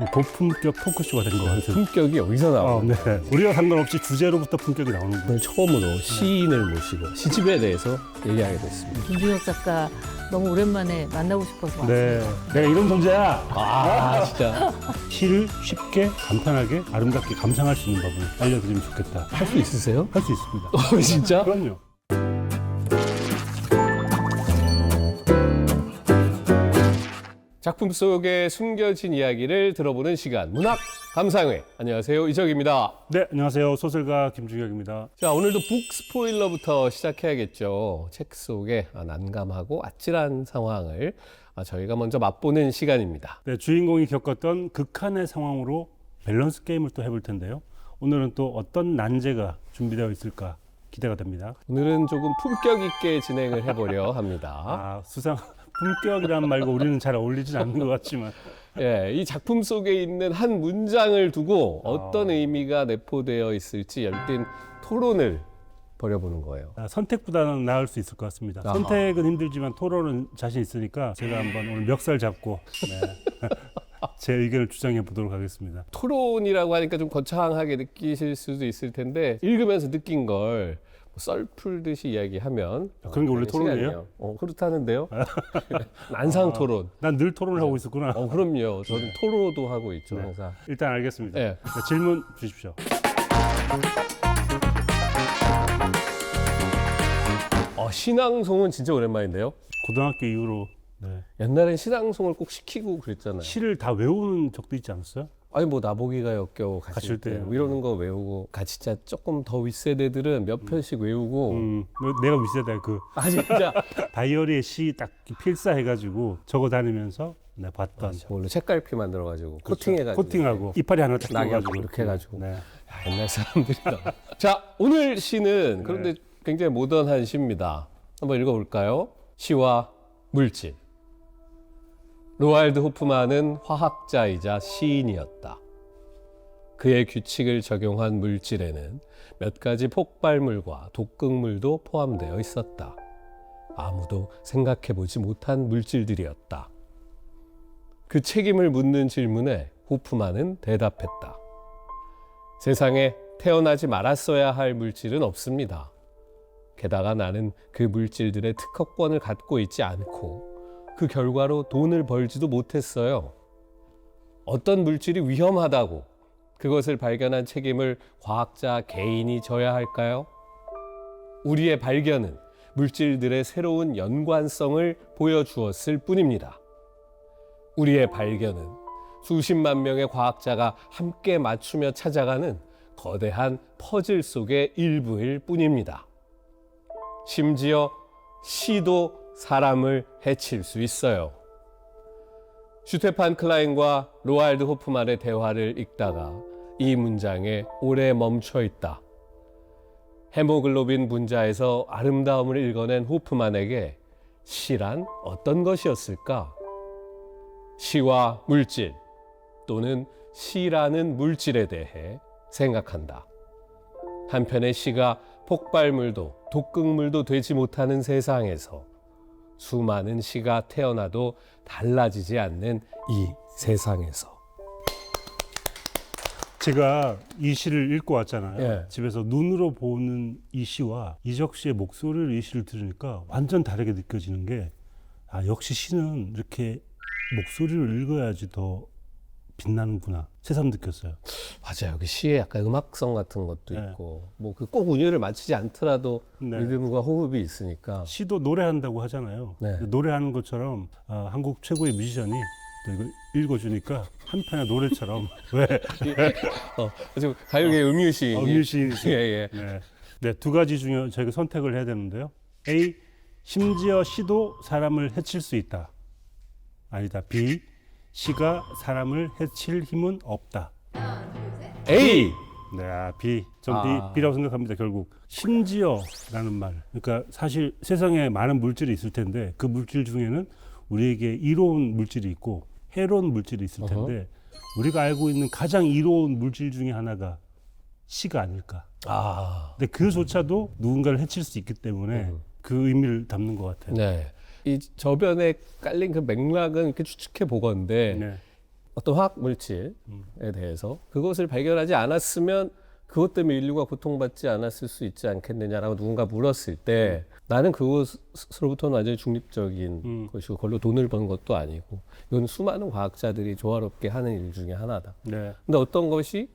고품격 토크쇼가 된 것 같아요. 품격이 여기서 나오는 네. 우리와 상관없이 주제로부터 품격이 나오는 거예요. 오늘 처음으로 시인을 모시고 시집에 대해서 얘기하게 됐습니다. 김준혁 작가 너무 오랜만에 만나고 싶어서 왔어요. 네, 내가 이런 존재야. 아 진짜 시를 쉽게, 간단하게, 아름답게 감상할 수 있는 법을 알려드리면 좋겠다. 할 수 있으세요? 할 수 있습니다. 진짜? 그럼요. 작품 속에 숨겨진 이야기를 들어보는 시간 문학 감상회. 안녕하세요, 이적입니다. 네, 안녕하세요. 소설가 김중혁입니다. 자, 오늘도 북 스포일러부터 시작해야겠죠. 책 속의 난감하고 아찔한 상황을 저희가 먼저 맛보는 시간입니다. 네, 주인공이 겪었던 극한의 상황으로 밸런스 게임을 또 해볼 텐데요. 오늘은 또 어떤 난제가 준비되어 있을까 기대가 됩니다. 오늘은 조금 품격 있게 진행을 해보려 합니다. 수상 품격이란 말과 우리는 잘 어울리진 않는 것 같지만 예, 이 작품 속에 있는 한 문장을 두고 어떤 의미가 내포되어 있을지 열띤 토론을 벌여보는 거예요. 선택보다는 나을 수 있을 것 같습니다. 아하. 선택은 힘들지만 토론은 자신 있으니까 제가 한번 오늘 멱살 잡고 제 의견을 주장해 보도록 하겠습니다. 토론이라고 하니까 좀 거창하게 느끼실 수도 있을 텐데 읽으면서 느낀 걸 썰 풀듯이 이야기하면 그런 게 원래 되는 토론이에요? 시간이에요. 그렇다는데요. 난상 토론. 난 늘 토론을 하고 있었구나. 그럼요. 저는 토로도 하고 있죠, 네. 항상. 일단 알겠습니다. 네. 네, 질문 주십시오. 신앙송은 진짜 오랜만인데요. 고등학교 이후로 옛날엔 신앙송을 꼭 시키고 그랬잖아요. 시를 다 외우는 적도 있지 않았어요? 아니 뭐 나보기가 역겨워 가실 때 때. 뭐 이러는 거 외우고 같이 진짜 조금 더 윗세대들은 몇 편씩 외우고 내가 윗세대 그 진짜 다이어리에 시 딱 필사해가지고 적어 다니면서 내가 봤던 원래 책갈피 만들어가지고 그렇죠. 코팅해가지고 코팅하고 이파리 하나 딱 낙엽 띄워가지고 이렇게 해가지고. 네. 옛날 사람들이다. 자, 오늘 시는 그런데 굉장히 모던한 시입니다. 한번 읽어볼까요? 시와 물질. 로알드 호프만은 화학자이자 시인이었다. 그의 규칙을 적용한 물질에는 몇 가지 폭발물과 독극물도 포함되어 있었다. 아무도 생각해보지 못한 물질들이었다. 그 책임을 묻는 질문에 호프만은 대답했다. 세상에 태어나지 말았어야 할 물질은 없습니다. 게다가 나는 그 물질들의 특허권을 갖고 있지 않고 그 결과로 돈을 벌지도 못했어요. 어떤 물질이 위험하다고 그것을 발견한 책임을 과학자 개인이 져야 할까요? 우리의 발견은 물질들의 새로운 연관성을 보여주었을 뿐입니다. 우리의 발견은 수십만 명의 과학자가 함께 맞추며 찾아가는 거대한 퍼즐 속의 일부일 뿐입니다. 심지어 시도 사람을 해칠 수 있어요. 슈테판 클라인과 로알드 호프만의 대화를 읽다가 이 문장에 오래 멈춰 있다. 헤모글로빈 분자에서 아름다움을 읽어낸 호프만에게 시란 어떤 것이었을까? 시와 물질 또는 시라는 물질에 대해 생각한다. 한편의 시가 폭발물도 독극물도 되지 못하는 세상에서 수많은 시가 태어나도 달라지지 않는 이 세상에서. 제가 이 시를 읽고 왔잖아요. 예. 집에서 눈으로 보는 이 시와 이적 씨의 목소리로 이 시를 들으니까 완전 다르게 느껴지는 게 역시 시는 이렇게 목소리를 읽어야지 더 빛나는구나 새삼 느꼈어요. 맞아요. 그 시에 약간 음악성 같은 것도 네. 있고 뭐 그 꼭 운율을 맞추지 않더라도 네. 리듬과 호흡이 있으니까. 시도 노래한다고 하잖아요. 네. 노래하는 것처럼 한국 최고의 뮤지션이 또 이거 읽어주니까 한편의 노래처럼 왜 지금 가요계 음유시. 음유시 예, 예. 네, 두 가지 중에 저희가 선택을 해야 되는데요. A. 심지어 시도 사람을 해칠 수 있다. 아니다. B. 시가 사람을 해칠 힘은 없다. A. 네, B. 전 B라고 생각합니다. 결국 심지어라는 말. 그러니까 사실 세상에 많은 물질이 있을 텐데 그 물질 중에는 우리에게 이로운 물질이 있고 해로운 물질이 있을 텐데 우리가 알고 있는 가장 이로운 물질 중에 하나가 시가 아닐까. 근데 그조차도 누군가를 해칠 수 있기 때문에 그 의미를 담는 것 같아요. 네. 이 저변에 깔린 그 맥락은 이렇게 추측해 보건데 네. 어떤 화학 물질에 대해서 그것을 발견하지 않았으면 그것 때문에 인류가 고통받지 않았을 수 있지 않겠느냐라고 누군가 물었을 때 나는 그것으로부터는 완전히 중립적인 것이고 그걸로 돈을 번 것도 아니고 이건 수많은 과학자들이 조화롭게 하는 일 중에 하나다. 네. 근데 어떤 것이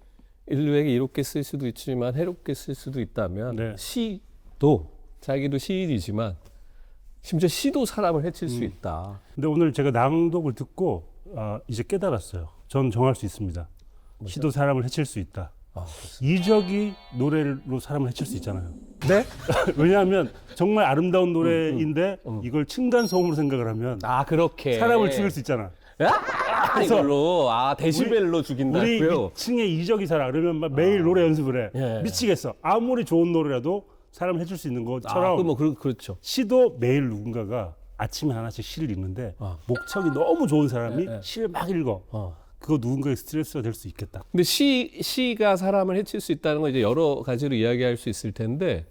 인류에게 이롭게 쓸 수도 있지만 해롭게 쓸 수도 있다면 네. 시도 자기도 시인이지만 심지어 시도 사람을 해칠 수 있다. 근데 오늘 제가 낭독을 듣고 이제 깨달았어요. 전 정할 수 있습니다. 시도 사람을 해칠 수 있다. 이적이 노래로 사람을 해칠 수 있잖아요. 네? 왜냐하면 정말 아름다운 노래인데 이걸 층간 소음으로 생각을 하면 그렇게 사람을 죽일 수 있잖아. 그래서 이걸로 데시벨로 우리 죽인다고요? 위층에 이적이 살아. 그러면 막 매일 노래 연습을 해. 예. 미치겠어. 아무리 좋은 노래라도 사람을 해줄 수 있는 것처럼 그렇죠. 시도 매일 누군가가 아침에 하나씩 시를 읽는데 목청이 너무 좋은 사람이 시를 막 읽어. 그거 누군가의 스트레스가 될 수 있겠다. 근데 시가 사람을 해칠 수 있다는 건 이제 여러 가지로 이야기할 수 있을 텐데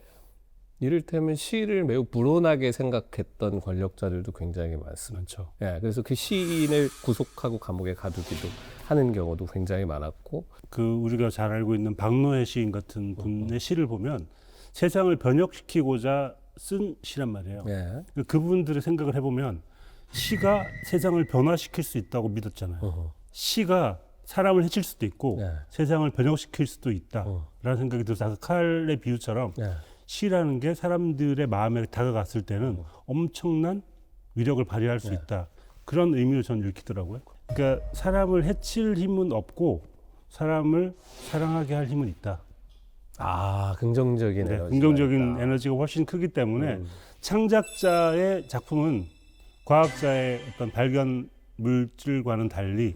이를테면 시를 매우 불온하게 생각했던 권력자들도 굉장히 많습니다. 많죠. 예, 그래서 그 시인을 구속하고 감옥에 가두기도 하는 경우도 굉장히 많았고 그 우리가 잘 알고 있는 박노해 시인 같은 분의 시를 보면 세상을 변혁시키고자 쓴 시란 말이에요. 예. 그분들의 생각을 해보면 시가 세상을 변화시킬 수 있다고 믿었잖아요. 시가 사람을 해칠 수도 있고 네. 세상을 변혁시킬 수도 있다라는 생각이 들어서 아까 칼의 비유처럼 예. 시라는 게 사람들의 마음에 다가갔을 때는 엄청난 위력을 발휘할 수 있다. 그런 의미로 저는 읽히더라고요. 그러니까 사람을 해칠 힘은 없고 사람을 사랑하게 할 힘은 있다. 긍정적인 에너지가 긍정적인 있다. 에너지가 훨씬 크기 때문에 창작자의 작품은 과학자의 어떤 발견 물질과는 달리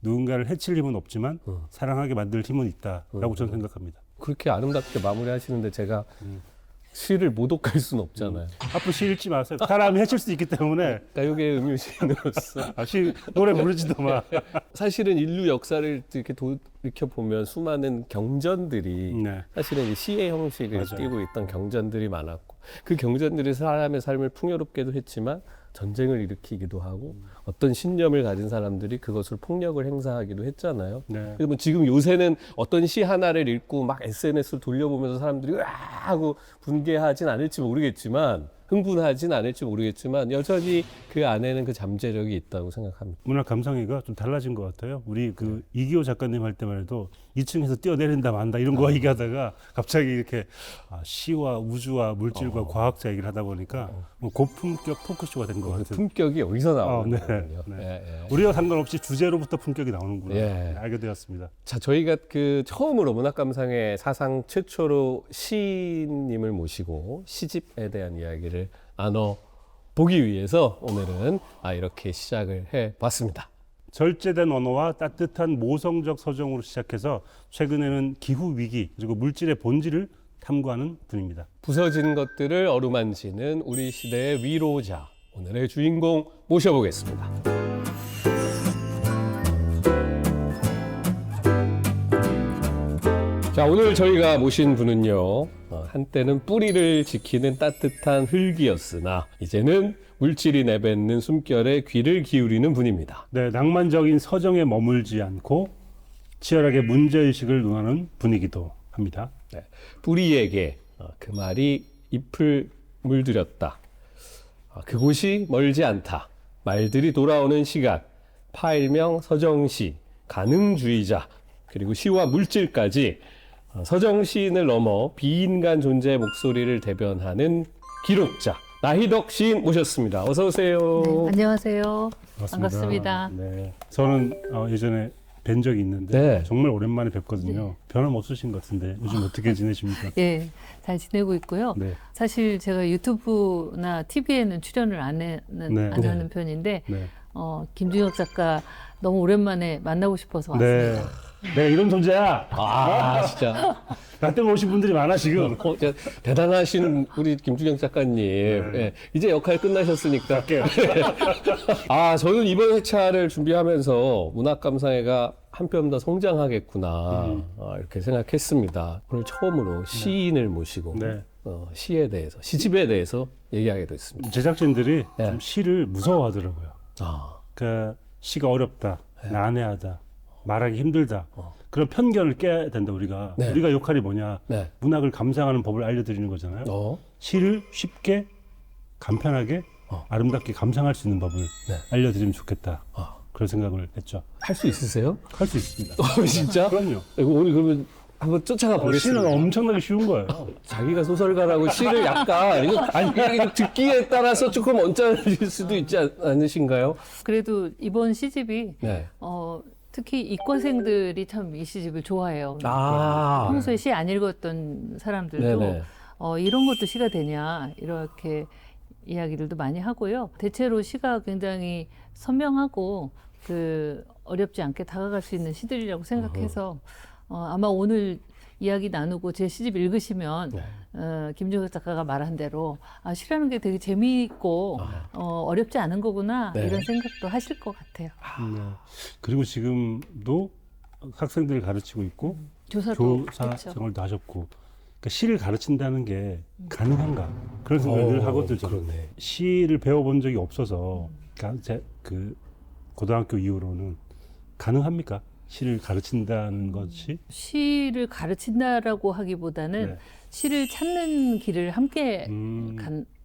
누군가를 해칠 힘은 없지만 사랑하게 만들 힘은 있다라고 저는 생각합니다. 그렇게 아름답게 마무리하시는데 제가 시를 모독할 수는 없잖아요. 앞으로 시 읽지 마세요. 사람이 해칠 수 있기 때문에 가요계 음유시인으로서 시 노래 부르지도 마. 사실은 인류 역사를 이렇게 돌이켜 보면 수많은 경전들이 네. 사실은 이 시의 형식을 맞아요. 띠고 있던 경전들이 많았고 그 경전들이 사람의 삶을 풍요롭게도 했지만 전쟁을 일으키기도 하고 어떤 신념을 가진 사람들이 그것을 폭력을 행사하기도 했잖아요. 네. 그래서 뭐 지금 요새는 어떤 시 하나를 읽고 막 SNS를 돌려보면서 사람들이 으아 하고 분개하진 않을지 모르겠지만 흥분하진 않을지 모르겠지만 여전히 그 안에는 그 잠재력이 있다고 생각합니다. 문학 감상회가 좀 달라진 것 같아요. 우리 그 이기호 작가님 할 때만 해도 2층에서 뛰어내린다 만다 이런 거 얘기하다가 갑자기 이렇게 시와 우주와 물질과 과학자 얘기를 하다 보니까 뭐 고품격 토크쇼가 된 것 같아요. 품격이 여기서 나오는 네. 거군요. 네. 예, 예. 우리와 상관없이 주제로부터 품격이 나오는구나. 예. 알게 되었습니다. 자, 저희가 그 처음으로 문학감상회 사상 최초로 시인님을 모시고 시집에 대한 이야기를 나눠 보기 위해서 오늘은 이렇게 시작을 해봤습니다. 절제된 언어와 따뜻한 모성적 서정으로 시작해서 최근에는 기후 위기 그리고 물질의 본질을 탐구하는 분입니다. 부서진 것들을 어루만지는 우리 시대의 위로자, 오늘의 주인공 모셔보겠습니다. 자, 오늘 저희가 모신 분은요, 한때는 뿌리를 지키는 따뜻한 흙이었으나 이제는 물질이 내뱉는 숨결에 귀를 기울이는 분입니다. 네, 낭만적인 서정에 머물지 않고 치열하게 문제의식을 논하는 분이기도 합니다. 네, 뿌리에게 그 말이 잎을 물들였다. 그곳이 멀지 않다. 말들이 돌아오는 시간, 파일명 서정시, 가능주의자, 그리고 시와 물질까지 서정시인을 넘어 비인간 존재의 목소리를 대변하는 기록자 나희덕 시인 모셨습니다. 어서 오세요. 네, 안녕하세요. 반갑습니다. 네, 저는 예전에 뵌 적이 있는데 네. 정말 오랜만에 뵙거든요. 변함없으신 것 같은데 요즘 어떻게 지내십니까? 예, 잘 지내고 있고요. 네. 사실 제가 유튜브나 TV에는 출연을 안 하는 편인데 네. 김준혁 작가 너무 오랜만에 만나고 싶어서 네. 왔습니다. 내가 이런 존재야. 진짜. 나 때문에 오신 분들이 많아 지금. 대단하신 우리 김준영 작가님. 예, 이제 역할 끝나셨으니까. 저는 이번 회차를 준비하면서 문학감상회가 한 뼘 더 성장하겠구나. 이렇게 생각했습니다. 오늘 처음으로 시인을 모시고 네. 시에 대해서, 시집에 대해서 얘기하게 됐습니다. 제작진들이 네. 좀 시를 무서워하더라고요. 아, 그러니까 시가 어렵다. 난해하다, 말하기 힘들다. 그런 편견을 깨야 된다 우리가. 네. 우리가 역할이 뭐냐? 네. 문학을 감상하는 법을 알려드리는 거잖아요. 어. 시를 쉽게, 간편하게, 아름답게 감상할 수 있는 법을 네. 알려드리면 좋겠다. 그런 생각을 했죠. 할 수 있으세요? 할 수 있습니다. 진짜? 그럼요. 이거 오늘 그러면 한번 쫓아가 보겠습니다. 시는 엄청나게 쉬운 거예요. 자기가 소설가라고 시를 약간 이거 아니 이거 듣기에 따라서 조금 언짢을 수도 있지 않으신가요? 그래도 이번 시집이 네. 특히 이과생들이 참 이 시집을 좋아해요. 아. 평소에 시 안 읽었던 사람들도 네네. 이런 것도 시가 되냐 이렇게 이야기들도 많이 하고요. 대체로 시가 굉장히 선명하고 어렵지 않게 다가갈 수 있는 시들이라고 생각해서 아마 오늘 이야기 나누고 제 시집 읽으시면 김종혁 작가가 말한 대로 시라는 게 되게 재미있고 어렵지 않은 거구나 네. 이런 생각도 하실 것 같아요. 네. 그리고 지금도 학생들을 가르치고 있고 교사도 교사 그렇죠. 생활도 하셨고 그러니까 시를 가르친다는 게 가능한가 그런 생각을 늘 하거든요. 저는. 그러네. 시를 배워본 적이 없어서 그러니까 고등학교 이후로는 가능합니까? 시를 가르친다는 것이? 시를 가르친다라고 하기보다는 네. 시를 찾는 길을 함께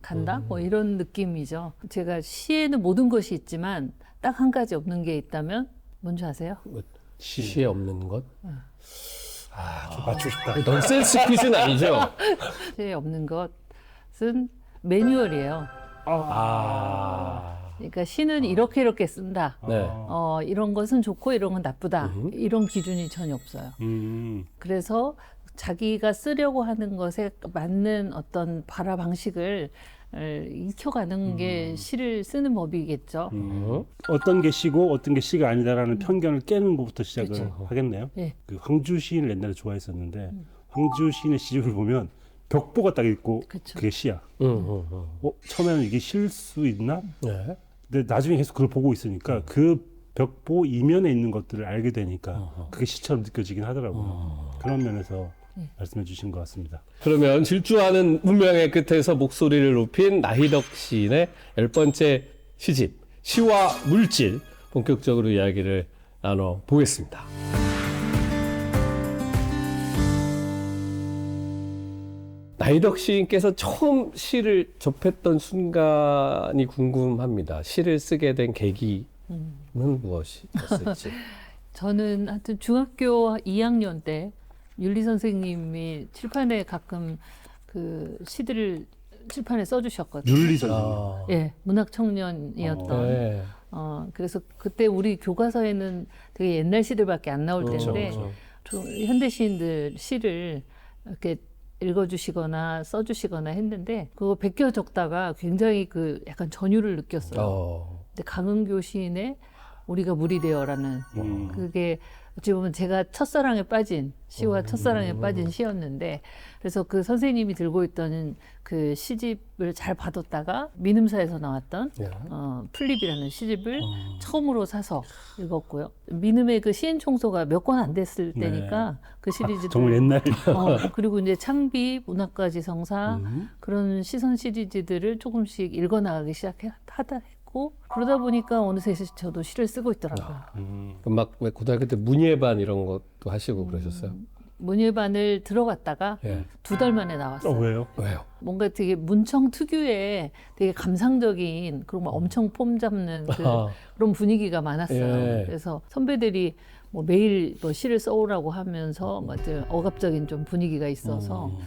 간다? 뭐 이런 느낌이죠. 제가 시에는 모든 것이 있지만 딱 한 가지 없는 게 있다면 뭔지 아세요? 시에 없는 것? 좀 맞추고 싶다. 넌센스 퀴즈는 아니죠? 시에 없는 것은 매뉴얼이에요. 그러니까 시는 이렇게 쓴다. 네. 이런 것은 좋고 이런 건 나쁘다. 이런 기준이 전혀 없어요. 그래서 자기가 쓰려고 하는 것에 맞는 어떤 발화 방식을 익혀가는 게 시를 쓰는 법이겠죠. 어떤 게 시고 어떤 게 시가 아니다라는 편견을 깨는 것부터 시작을 그렇죠. 하겠네요. 예. 그 황주 시인을 옛날에 좋아했었는데 황주 시인의 시집을 보면 벽보가 딱 있고 그쵸. 그게 시야. 처음에는 이게 실 수 있나? 네. 근데 나중에 계속 그걸 보고 있으니까 그 벽보 이면에 있는 것들을 알게 되니까 그게 시처럼 느껴지긴 하더라고요. 그런 면에서 말씀해 주신 것 같습니다. 그러면 질주하는 운명의 끝에서 목소리를 높인 나희덕 시인의 10번째 시집 시와 물질 본격적으로 이야기를 나눠보겠습니다. 나희덕 시인께서 처음 시를 접했던 순간이 궁금합니다. 시를 쓰게 된 계기는 무엇이었을지. 저는 하여튼 중학교 2학년 때 윤리 선생님이 칠판에 가끔 그 시들을 칠판에 써주셨거든요. 윤리 선생님. 예, 문학 청년이었던. 네. 그래서 그때 우리 교과서에는 되게 옛날 시들밖에 안 나올 때인데 좀 현대 시인들 시를 이렇게 읽어주시거나 써주시거나 했는데 그거 베껴 적다가 굉장히 약간 전율을 느꼈어요. 근데 강은교 시인의 우리가 물이 되어라는 그게 어찌 보면 제가 첫사랑에 빠진 시와 첫사랑에 빠진 시였는데 그래서 그 선생님이 들고 있던 그 시집을 잘 봐뒀다가 민음사에서 나왔던 플립이라는 시집을 처음으로 사서 읽었고요. 민음의 그 시인 총소가 몇 권 안 됐을 때니까 그 시리즈들 정말 옛날. 그리고 이제 창비, 문학과 지성사 그런 시선 시리즈들을 조금씩 읽어나가기 시작하다 했고 그러다 보니까 어느새 저도 시를 쓰고 있더라고요. 막 왜 고등학교 때 문예반 이런 것도 하시고 그러셨어요? 문예반을 들어갔다가 예. 2달 만에 나왔어요. 왜요? 왜요? 뭔가 뭔가 되게 문청 특유의 되게 감상적인 그리고 막 엄청 폼 잡는 그런 분위기가 많았어요. 예. 그래서 선배들이 뭐 매일 뭐 시를 써오라고 하면서 막 좀 억압적인 좀 분위기가 있어서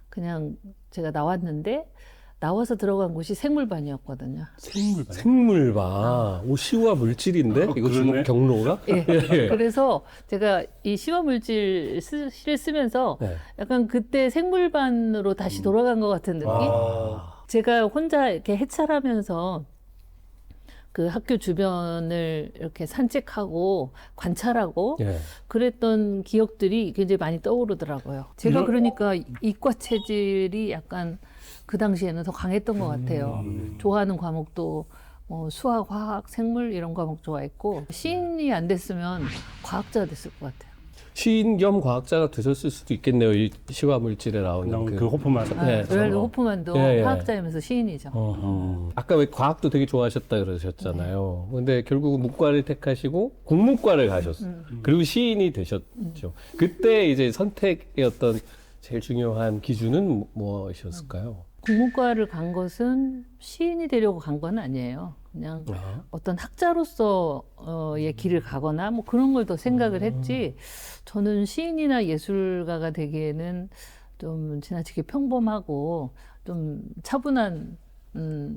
그냥 제가 나왔는데 나와서 들어간 곳이 생물반이었거든요. 생물반. 생물반. 오, 시와 물질인데? 이거 그러네. 주목 경로가? 예. 예. 그래서 제가 이 시와 물질 시를 쓰면서 네. 약간 그때 생물반으로 다시 돌아간 것 같은 느낌? 제가 혼자 이렇게 해찰하면서 그 학교 주변을 이렇게 산책하고 관찰하고 예. 그랬던 기억들이 굉장히 많이 떠오르더라고요. 제가 그러니까 이과 체질이 약간 그 당시에는 더 강했던 것 같아요. 좋아하는 과목도 뭐 수학, 화학, 생물 이런 과목 좋아했고 시인이 안 됐으면 과학자가 됐을 것 같아요. 시인 겸 과학자가 되셨을 수도 있겠네요. 이 시화 물질에 나오는 그 호프만. 네. 로얄드 호프만도 예, 예. 화학자이면서 시인이죠. 아까 왜 과학도 되게 좋아하셨다 그러셨잖아요. 근데 결국은 문과를 택하시고 국문과를 가셨어요. 그리고 시인이 되셨죠. 그때 이제 선택의 어떤 제일 중요한 기준은 무엇이었을까요? 국문과를 간 것은 시인이 되려고 간 건 아니에요. 그냥 어떤 학자로서의 길을 가거나 뭐 그런 걸 더 생각을 했지. 저는 시인이나 예술가가 되기에는 좀 지나치게 평범하고 좀 차분한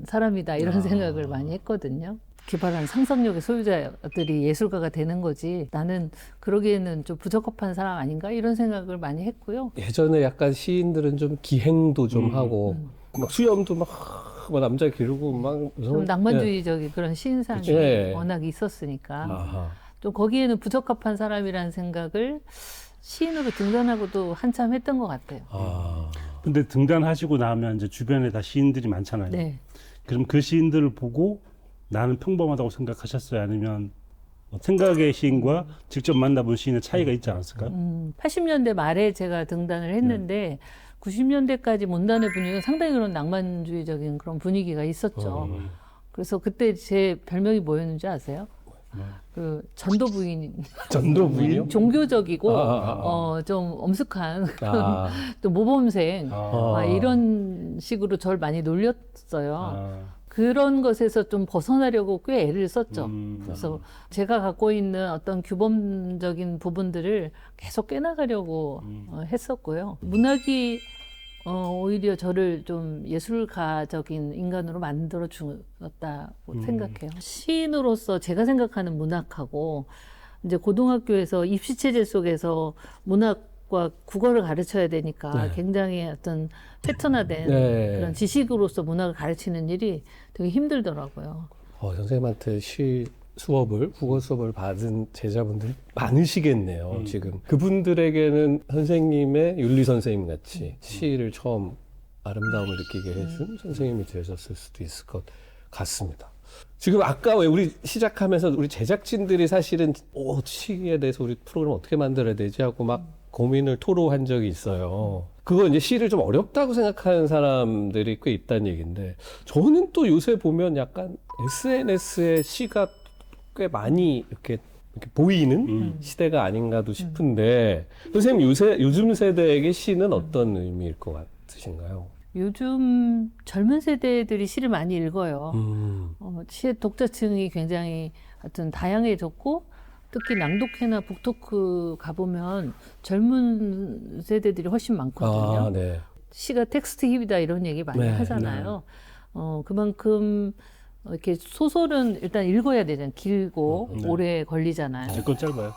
사람이다 이런 생각을 많이 했거든요. 기발한 상상력의 소유자들이 예술가가 되는 거지. 나는 그러기에는 좀 부적합한 사람 아닌가 이런 생각을 많이 했고요. 예전에 약간 시인들은 좀 기행도 좀 하고 막 수염도 막 남자 기르고 막 좀 낭만주의적인 그런 시인상이 예. 워낙 있었으니까 아하. 좀 거기에는 부적합한 사람이라는 생각을 시인으로 등단하고도 한참 했던 것 같아요. 아. 근데 등단하시고 나면 이제 주변에 다 시인들이 많잖아요. 네. 그럼 그 시인들을 보고 나는 평범하다고 생각하셨어요? 아니면 생각의 시인과 직접 만나본 시인의 차이가 있지 않았을까요? 80년대 말에 제가 등단을 했는데 90년대까지 문단의 분위기는 상당히 그런 낭만주의적인 그런 분위기가 있었죠. 그래서 그때 제 별명이 뭐였는지 아세요? 그 전도 부인. 전도 부인이요? 종교적이고 좀 엄숙한 아. 또 모범생 아. 이런 식으로 저를 많이 놀렸어요. 그런 것에서 좀 벗어나려고 꽤 애를 썼죠. 그래서 제가 갖고 있는 어떤 규범적인 부분들을 계속 깨나가려고 했었고요. 문학이 오히려 저를 좀 예술가적인 인간으로 만들어 주었다고 생각해요. 시인으로서 제가 생각하는 문학하고 이제 고등학교에서 입시체제 속에서 문학과 국어를 가르쳐야 되니까 굉장히 어떤 패턴화된 그런 지식으로서 문학을 가르치는 일이 되게 힘들더라고요. 선생님한테 시 수업을, 국어 수업을 받은 제자분들 많으시겠네요, 지금. 그분들에게는 선생님의 윤리 선생님 같이 시를 처음 아름다움을 느끼게 해준 선생님이 되셨을 수도 있을 것 같습니다. 지금 아까 왜 우리 시작하면서 우리 제작진들이 사실은 시에 대해서 우리 프로그램 어떻게 만들어야 되지 하고 막 고민을 토로한 적이 있어요. 그거 이제 시를 좀 어렵다고 생각하는 사람들이 꽤 있다는 얘기인데, 저는 또 요새 보면 약간 SNS에 시가 꽤 많이 이렇게 보이는 시대가 아닌가도 싶은데, 선생님 요즘 세대에게 시는 어떤 의미일 것 같으신가요? 요즘 젊은 세대들이 시를 많이 읽어요. 시의 독자층이 굉장히 하여튼 다양해졌고, 특히 낭독회나 북토크 가보면 젊은 세대들이 훨씬 많거든요. 아, 네. 시가 텍스트 힙이다 이런 얘기 많이 하잖아요. 그만큼 이렇게 소설은 일단 읽어야 되잖아요. 길고 오래 걸리잖아요. 제 건 짧아요.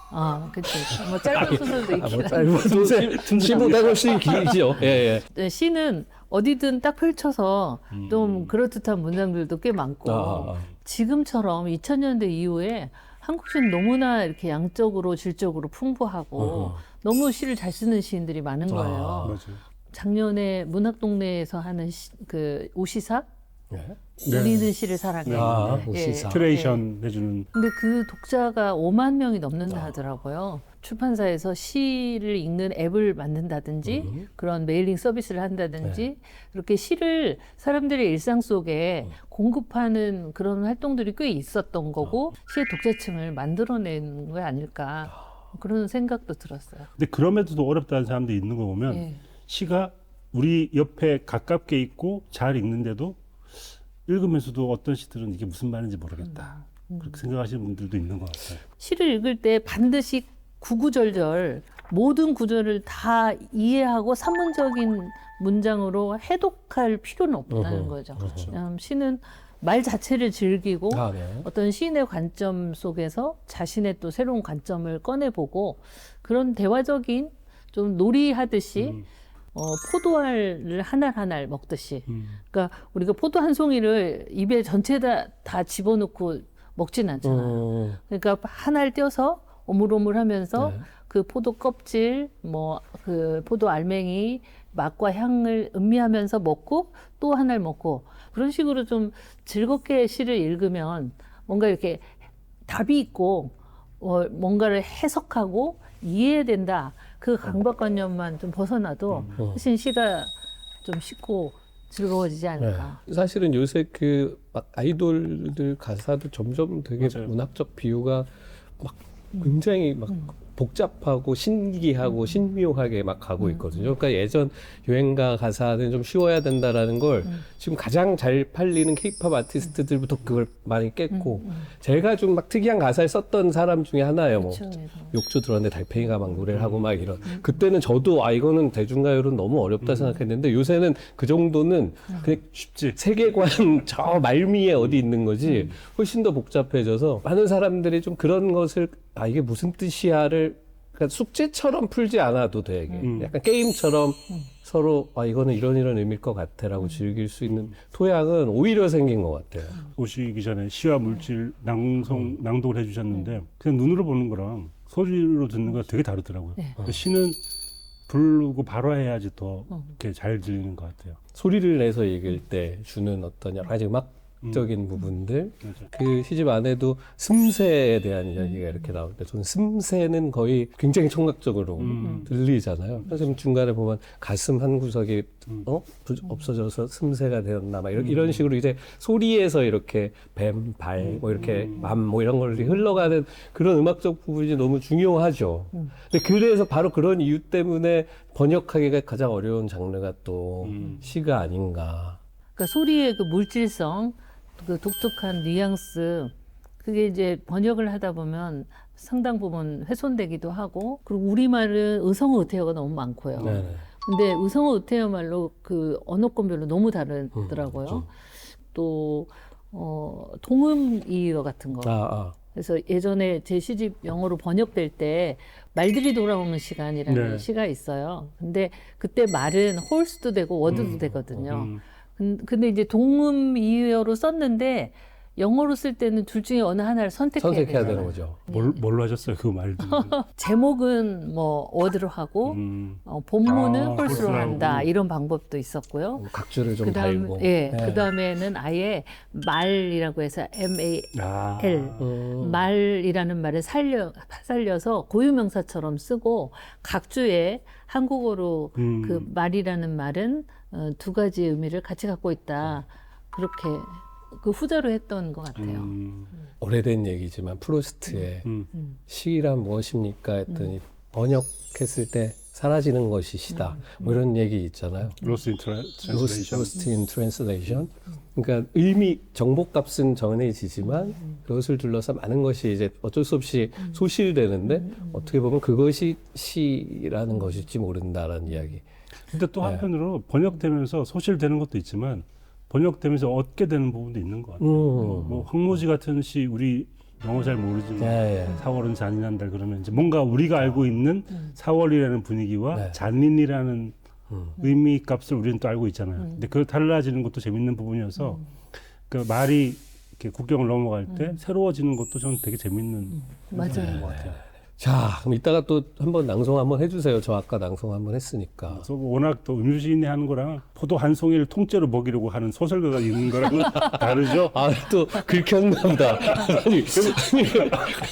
그렇죠. 뭐 짧은 소설도 있긴 한데. 짧아도 시보다 훨씬 길죠. 예, 네, 시는 어디든 딱 펼쳐서 좀 그럴듯한 문장들도 꽤 많고 지금처럼 2000년대 이후에 한국 시는 너무나 이렇게 양적으로 질적으로 풍부하고 너무 시를 잘 쓰는 시인들이 많은 거예요. 맞아요. 작년에 문학동네에서 하는 그 오시사 예. 우리는 시를 사랑해. 오시사. 큐레이션 해주는. 근데 그 독자가 5만 명이 넘는다 하더라고요. 출판사에서 시를 읽는 앱을 만든다든지 그런 메일링 서비스를 한다든지 그렇게 시를 사람들의 일상 속에 공급하는 그런 활동들이 꽤 있었던 거고 시의 독자층을 만들어낸 게 아닐까 그런 생각도 들었어요. 근데 그럼에도 어렵다는 사람들이 있는 거 보면 예. 시가 우리 옆에 가깝게 있고 잘 읽는데도 읽으면서도 어떤 시들은 이게 무슨 말인지 모르겠다. 그렇게 생각하시는 분들도 있는 것 같아요. 시를 읽을 때 반드시 구구절절 모든 구절을 다 이해하고 산문적인 문장으로 해독할 필요는 없다는 거죠. 시는 말 자체를 즐기고 어떤 시인의 관점 속에서 자신의 또 새로운 관점을 꺼내보고 그런 대화적인 좀 놀이하듯이 포도알을 한 알 한 알 먹듯이 그러니까 우리가 포도 한 송이를 입에 전체 다 집어넣고 먹진 않잖아요. 그러니까 한 알 떼어서 오물오물하면서 그 포도 껍질, 뭐 그 포도 알맹이 맛과 향을 음미하면서 먹고 또 한 알 먹고 그런 식으로 좀 즐겁게 시를 읽으면 뭔가 이렇게 답이 있고 뭔가를 해석하고 이해해야 된다. 그 강박관념만 좀 벗어나도 훨씬 시가 좀 쉽고 즐거워지지 않을까. 사실은 요새 그 막 아이돌들 가사도 점점 되게 맞아요. 문학적 비유가 막 굉장히 막 복잡하고 신기하고 신묘하게 막 가고 있거든요. 그러니까 예전 유행가 가사는 좀 쉬워야 된다라는 걸 지금 가장 잘 팔리는 케이팝 아티스트들부터 그걸 많이 깼고 제가 좀 막 특이한 가사를 썼던 사람 중에 하나예요. 뭐 그렇죠. 욕조 들었는데 달팽이가 막 노래를 하고 막 이런. 그때는 저도 이거는 대중가요는 너무 어렵다 생각했는데 요새는 그 정도는 그냥 쉽지. 세계관 저 말미에 어디 있는 거지 훨씬 더 복잡해져서 많은 사람들이 좀 그런 것을 이게 무슨 뜻이야를 그러니까 숙제처럼 풀지 않아도 돼. 이게. 약간 게임처럼 서로 이거는 이런 의미일 것 같아라고 즐길 수 있는 토양은 오히려 생긴 것 같아요. 오시기 전에 시와 물질 낭독을 해주셨는데 그냥 눈으로 보는 거랑 소리로 듣는 거가 되게 다르더라고요. 네. 그 시는 부르고 발화해야지 더 이렇게 잘 들리는 것 같아요. 소리를 내서 읽을 때 주는 어떤 여러 가지 음악적인 부분들 맞아. 그 시집 안에도 슴새에 대한 이야기가 이렇게 나오는데 저는 슴새는 거의 굉장히 청각적으로 들리잖아요. 선생님 중간에 보면 가슴 한 구석이 없어져서 슴새가 되었나 막 이런 식으로 이제 소리에서 이렇게 뱀, 발, 뭐 이렇게 맘 뭐 이런 걸 흘러가는 그런 음악적 부분이 너무 중요하죠. 근데 그래서 바로 그런 이유 때문에 번역하기가 가장 어려운 장르가 또 시가 아닌가. 그러니까 소리의 그 물질성, 그 독특한 뉘앙스, 그게 이제 번역을 하다 보면 상당 부분 훼손되기도 하고, 그리고 우리말은 의성어의태어가 너무 많고요. 네네. 근데 의성어의태어 말로 그 언어권별로 너무 다르더라고요. 그렇죠. 또 동음이어 같은 거. 그래서 예전에 제 시집 영어로 번역될 때 말들이 돌아오는 시간이라는 네. 시가 있어요. 근데 그때 말은 홀스도 되고 워드도 되거든요. 근데 이제 동음이어로 썼는데 영어로 쓸 때는 둘 중에 어느 하나를 선택해야 되는 되잖아요. 거죠. 뭘로 하셨어요 그 말들? 제목은 뭐 워드로 하고 본문은 홀스로 홀스로 한다 하고. 이런 방법도 있었고요. 각주를 좀 그다음에 달고. 그다음에는 아예 말이라고 해서 MAL 말이라는 말을 살려서 고유명사처럼 쓰고 각주에 한국어로 그 말이라는 말은 두 가지 의미를 같이 갖고 있다. 그렇게 그 후자로 했던 것 같아요. 오래된 얘기지만 프로스트의 시란 무엇입니까 했더니 번역했을 때 사라지는 것이 시다. 뭐 이런 얘기 있잖아요. Lost in Translation. Lost in Translation. 그러니까 정보값은 정해지지만 그것을 둘러서 많은 것이 이제 어쩔 수 없이 소실되는데 어떻게 보면 그것이 시라는 것일지 모른다라는 이야기. 근데 또 한편으로 번역되면서 소실되는 것도 있지만 번역되면서 얻게 되는 부분도 있는 것 같아요. 뭐 황무지 같은 시 우리 영어 잘 모르지만 4월은 잔인한 달 그러면 이제 뭔가 우리가 알고 있는 4월이라는 분위기와 잔인이라는 의미 값을 우리는 또 알고 있잖아요. 근데 그걸 달라지는 것도 재밌는 부분이어서 그 말이 이렇게 국경을 넘어갈 때 새로워지는 것도 저는 되게 재밌는 맞아요. 것 같아요. 자, 그럼 이따가 또 한번 낭송 한번 해주세요. 저 아까 낭송 한번 했으니까. 그래서 워낙 또 음유시인이 하는 거랑 포도 한 송이를 통째로 먹이려고 하는 소설가가 있는 거랑은 다르죠. 또 긁혔나 보다. 아니,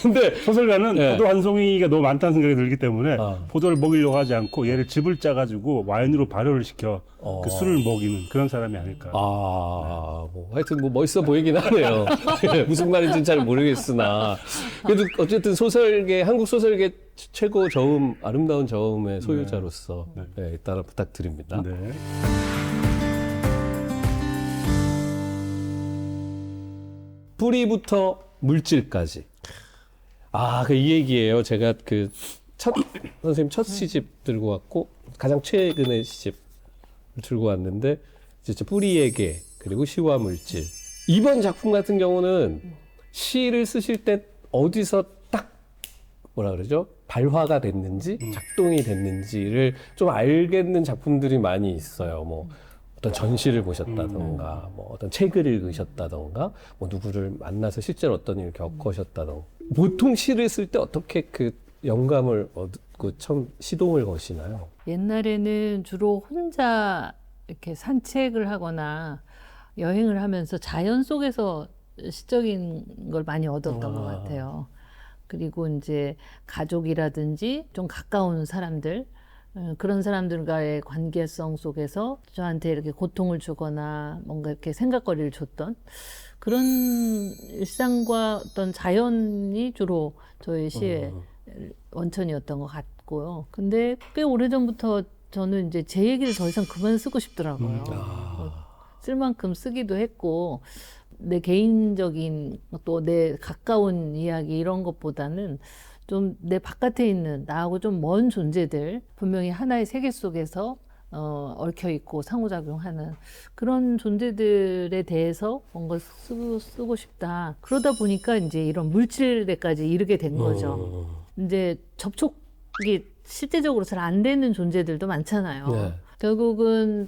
근데 소설가는 포도 한 송이가 너무 많다는 생각이 들기 때문에 아. 포도를 먹이려고 하지 않고 얘를 즙을 짜가지고 와인으로 발효를 시켜 그 술을 먹이는 그런 사람이 아닐까. 뭐 하여튼 뭐 멋있어 보이긴 하네요. 무슨 말인지는 잘 모르겠으나 그래도 어쨌든 한국 소설계 최고 아름다운 저음의 소유자로서 일단은 부탁드립니다. 네. 뿌리부터 물질까지. 이 얘기예요. 제가 선생님 첫 시집 들고 왔고 가장 최근의 시집 들고 왔는데 진짜 뿌리에게 그리고 시와 물질. 이번 작품 같은 경우는 시를 쓰실 때 어디서 딱 뭐라 그러죠? 발화가 됐는지 작동이 됐는지를 좀 알겠는 작품들이 많이 있어요. 뭐 어떤 전시를 보셨다던가 뭐 어떤 책을 읽으셨다던가 뭐 누구를 만나서 실제로 어떤 일을 겪으셨다던가. 보통 시를 쓸 때 어떻게 그 영감을 얻고 처음 시동을 거시나요? 옛날에는 주로 혼자 이렇게 산책을 하거나 여행을 하면서 자연 속에서 시적인 걸 많이 얻었던 것 같아요. 그리고 이제 가족이라든지 좀 가까운 사람들, 그런 사람들과의 관계성 속에서 저한테 이렇게 고통을 주거나 뭔가 이렇게 생각거리를 줬던 그런 일상과 어떤 자연이 주로 저의 시의 원천이었던 것 같고요. 근데 꽤 오래전부터 저는 이제 제 얘기를 더 이상 그만 쓰고 싶더라고요. 쓸 만큼 쓰기도 했고, 내 개인적인 또 내 가까운 이야기 이런 것보다는 좀 내 바깥에 있는 나하고 좀 먼 존재들, 분명히 하나의 세계 속에서 얽혀 있고 상호작용하는 그런 존재들에 대해서 뭔가 쓰고 싶다. 그러다 보니까 이제 이런 물질에까지 이르게 된 거죠. 이제 접촉이 실제적으로 잘 안 되는 존재들도 많잖아요. 네. 결국은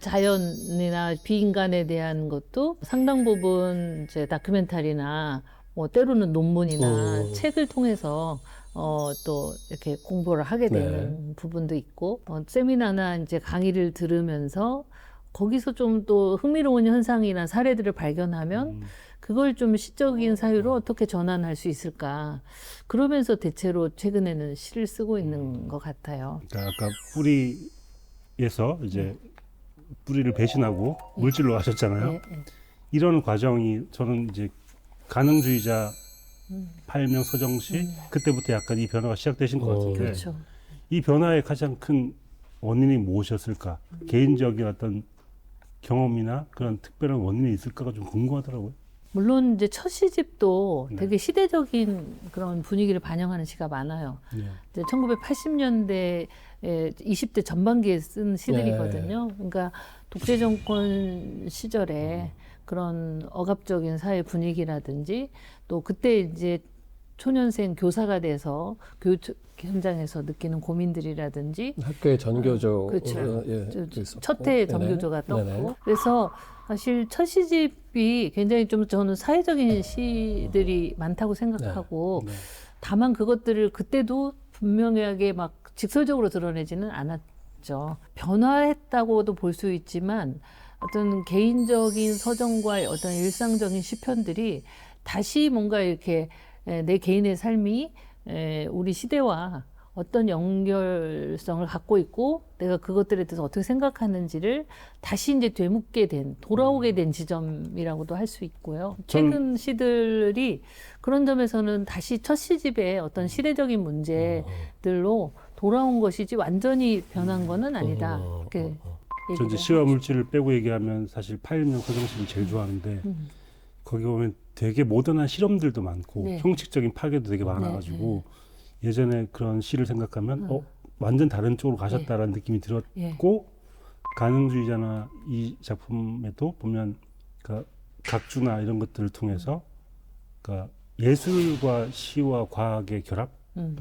자연이나 비인간에 대한 것도 상당 부분 이제 다큐멘터리나 뭐 때로는 논문이나 책을 통해서 또 이렇게 공부를 하게 되는 부분도 있고, 세미나나 이제 강의를 들으면서 거기서 좀 또 흥미로운 현상이나 사례들을 발견하면 그걸 좀 시적인 사유로 어떻게 전환할 수 있을까. 그러면서 대체로 최근에는 시를 쓰고 있는 것 같아요. 그러니까 아까 뿌리에서 이제 뿌리를 배신하고 물질로 가셨잖아요. 네, 네. 이런 과정이 저는 이제 가능주의자 팔명 서정시 그때부터 약간 이 변화가 시작되신 것 같은데 그렇죠. 이 변화의 가장 큰 원인이 무엇이었을까? 개인적인 어떤 경험이나 그런 특별한 원인이 있을까가 좀 궁금하더라고요. 물론 이제 첫 시집도 네. 되게 시대적인 그런 분위기를 반영하는 시가 많아요. 네. 이제 1980년대 20대 전반기에 쓴 시들이거든요. 그러니까 독재 정권 시절에 그런 억압적인 사회 분위기라든지 또 그때 이제 초년생 교사가 돼서 교육 현장에서 느끼는 고민들이라든지 학교의 전교조 그렇죠. 있었고. 첫해 네네. 전교조가 떴고 네네. 그래서 사실 첫 시집이 굉장히 좀 저는 사회적인 시들이 많다고 생각하고 네. 다만 그것들을 그때도 분명하게 막 직설적으로 드러내지는 않았죠. 변화했다고도 볼 수 있지만 어떤 개인적인 서정과 어떤 일상적인 시편들이 다시 뭔가 이렇게 내 개인의 삶이 우리 시대와 어떤 연결성을 갖고 있고 내가 그것들에 대해서 어떻게 생각하는지를 다시 이제 되묻게 된, 돌아오게 된 지점이라고도 할 수 있고요. 최근 시들이 그런 점에서는 다시 첫 시집의 어떤 시대적인 문제들로 돌아온 것이지 완전히 변한 거는 아니다. 이렇게 저 이제 시와 물질을 빼고 얘기하면 사실 파일명 서정시를 제일 좋아하는데 거기 보면 되게 모던한 실험들도 많고 네. 형식적인 파괴도 되게 많아가지고 예전에 그런 시를 생각하면 완전 다른 쪽으로 가셨다라는 느낌이 들었고 가능주의자나 이 작품에도 보면 그 각주나 이런 것들을 통해서 그 예술과 시와 과학의 결합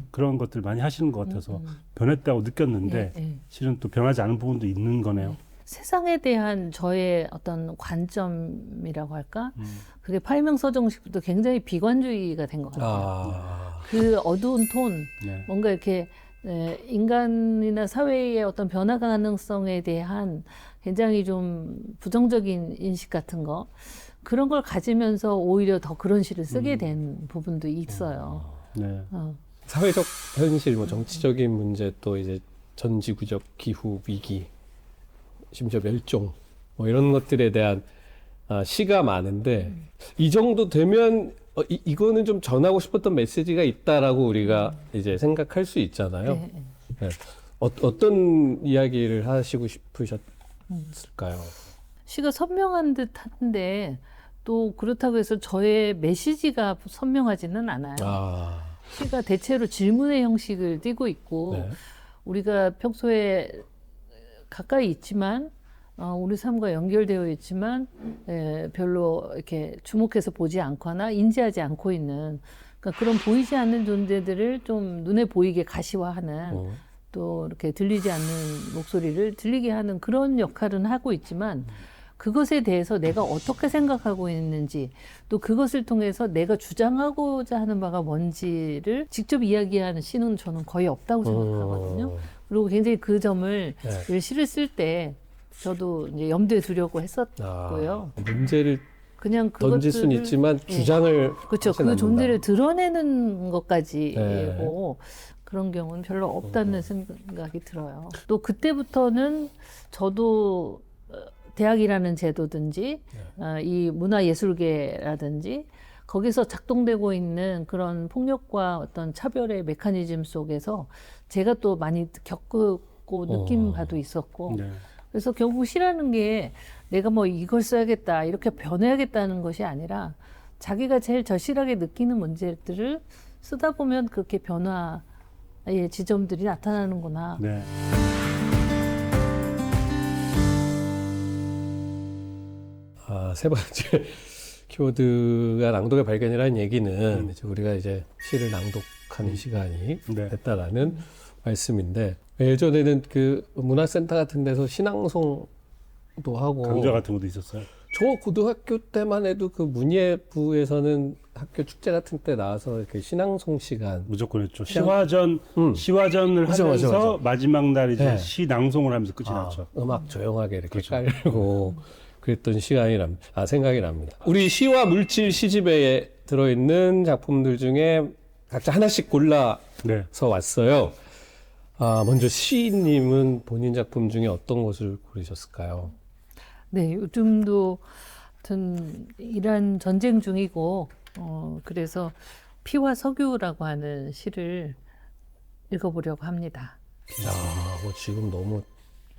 그런 것들 많이 하시는 것 같아서 변했다고 느꼈는데 실은 또 변하지 않은 부분도 있는 거네요. 세상에 대한 저의 어떤 관점이라고 할까? 그게 파이명서정식부터 굉장히 비관주의가 된 것 같아요. 그 어두운 톤, 네. 뭔가 이렇게 인간이나 사회의 어떤 변화 가능성에 대한 굉장히 좀 부정적인 인식 같은 거 그런 걸 가지면서 오히려 더 그런 시를 쓰게 된 부분도 있어요. 네. 사회적 현실, 뭐 정치적인 문제, 또 이제 전지구적 기후 위기, 심지어 멸종, 뭐 이런 것들에 대한 시가 많은데 이 정도 되면 이거는 좀 전하고 싶었던 메시지가 있다라고 우리가 이제 생각할 수 있잖아요. 네. 어떤 이야기를 하시고 싶으셨을까요? 시가 선명한 듯한데 또 그렇다고 해서 저의 메시지가 선명하지는 않아요. 시가 대체로 질문의 형식을 띠고 있고 네. 우리가 평소에 가까이 있지만 우리 삶과 연결되어 있지만 별로 이렇게 주목해서 보지 않거나 인지하지 않고 있는 그러니까 그런 보이지 않는 존재들을 좀 눈에 보이게 가시화하는 또 이렇게 들리지 않는 목소리를 들리게 하는 그런 역할은 하고 있지만 그것에 대해서 내가 어떻게 생각하고 있는지 또 그것을 통해서 내가 주장하고자 하는 바가 뭔지를 직접 이야기하는 시는 저는 거의 없다고 생각하거든요. 그리고 굉장히 그 점을 시를 쓸 때 저도 이제 염두에 두려고 했었고요. 문제를 그냥 던질 수는 그것들을 있지만 주장을 그렇죠. 하진 그 않는다. 존재를 드러내는 것까지고 네. 그런 경우는 별로 없다는 생각이 들어요. 또 그때부터는 저도 대학이라는 제도든지 이 문화예술계라든지 거기서 작동되고 있는 그런 폭력과 어떤 차별의 메커니즘 속에서 제가 또 많이 겪고 느낀 바도 있었고 네. 그래서 결국 시라는 게 내가 뭐 이걸 써야겠다 이렇게 변해야겠다는 것이 아니라 자기가 제일 절실하게 느끼는 문제들을 쓰다 보면 그렇게 변화의 지점들이 나타나는구나. 네. 세 번째 키워드가 낭독의 발견이라는 얘기는 이제 우리가 이제 시를 낭독하는 시간이 네. 됐다라는 말씀인데 예전에는 그 문화센터 같은 데서 신앙송도 하고 강좌 같은 것도 있었어요. 저 고등학교 때만 해도 그 문예부에서는 학교 축제 같은 때 나와서 이렇게 신앙송 시간 무조건 했죠. 시황- 시화전을 맞아, 하면서 맞아. 마지막 날 이제 네. 시 낭송을 하면서 끝이 났죠. 음악 조용하게 이렇게 그렇죠. 깔고 그랬던 생각이 납니다. 우리 시와 물질 시집에 들어있는 작품들 중에 각자 하나씩 골라서 네. 왔어요. 먼저 시인님은 본인 작품 중에 어떤 것을 고르셨을까요? 네, 요즘도 하여튼 이란 전쟁 중이고 그래서 피와 석유라고 하는 시를 읽어보려고 합니다. 뭐 지금 너무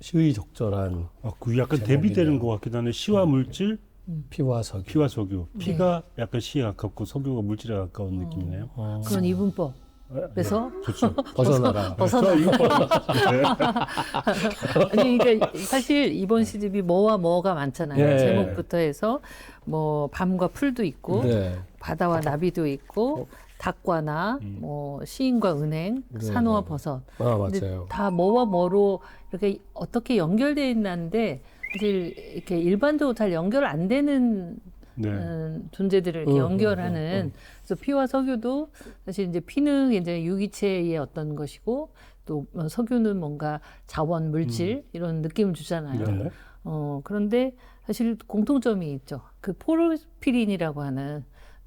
시의적절한 그 약간 제목이네요. 대비되는 것 같기도 하네. 시와 물질, 피와 석유. 피와 석유. 피가 약간 시에 가깝고 석유가 물질에 가까운 느낌이네요. 그런 이분법. 그래서 좋죠. 벗어나라. 아니 그러니까 사실 이번 시집이 뭐와 뭐가 많잖아요. 네. 제목부터 해서 뭐 밤과 풀도 있고 네. 바다와 나비도 있고 닭과 나, 뭐 시인과 은행, 산호와 버섯. 근데 맞아요. 다 뭐와 뭐로 이렇게 어떻게 연결되어 있는데 사실 이렇게 일반적으로 잘 연결 안 되는 네. 존재들을 이렇게 연결하는 그래서 피와 석유도 사실 이제 피는 이제 유기체의 어떤 것이고 또 석유는 뭔가 자원, 물질 이런 느낌을 주잖아요. 네. 그런데 사실 공통점이 있죠. 그 포르피린이라고 하는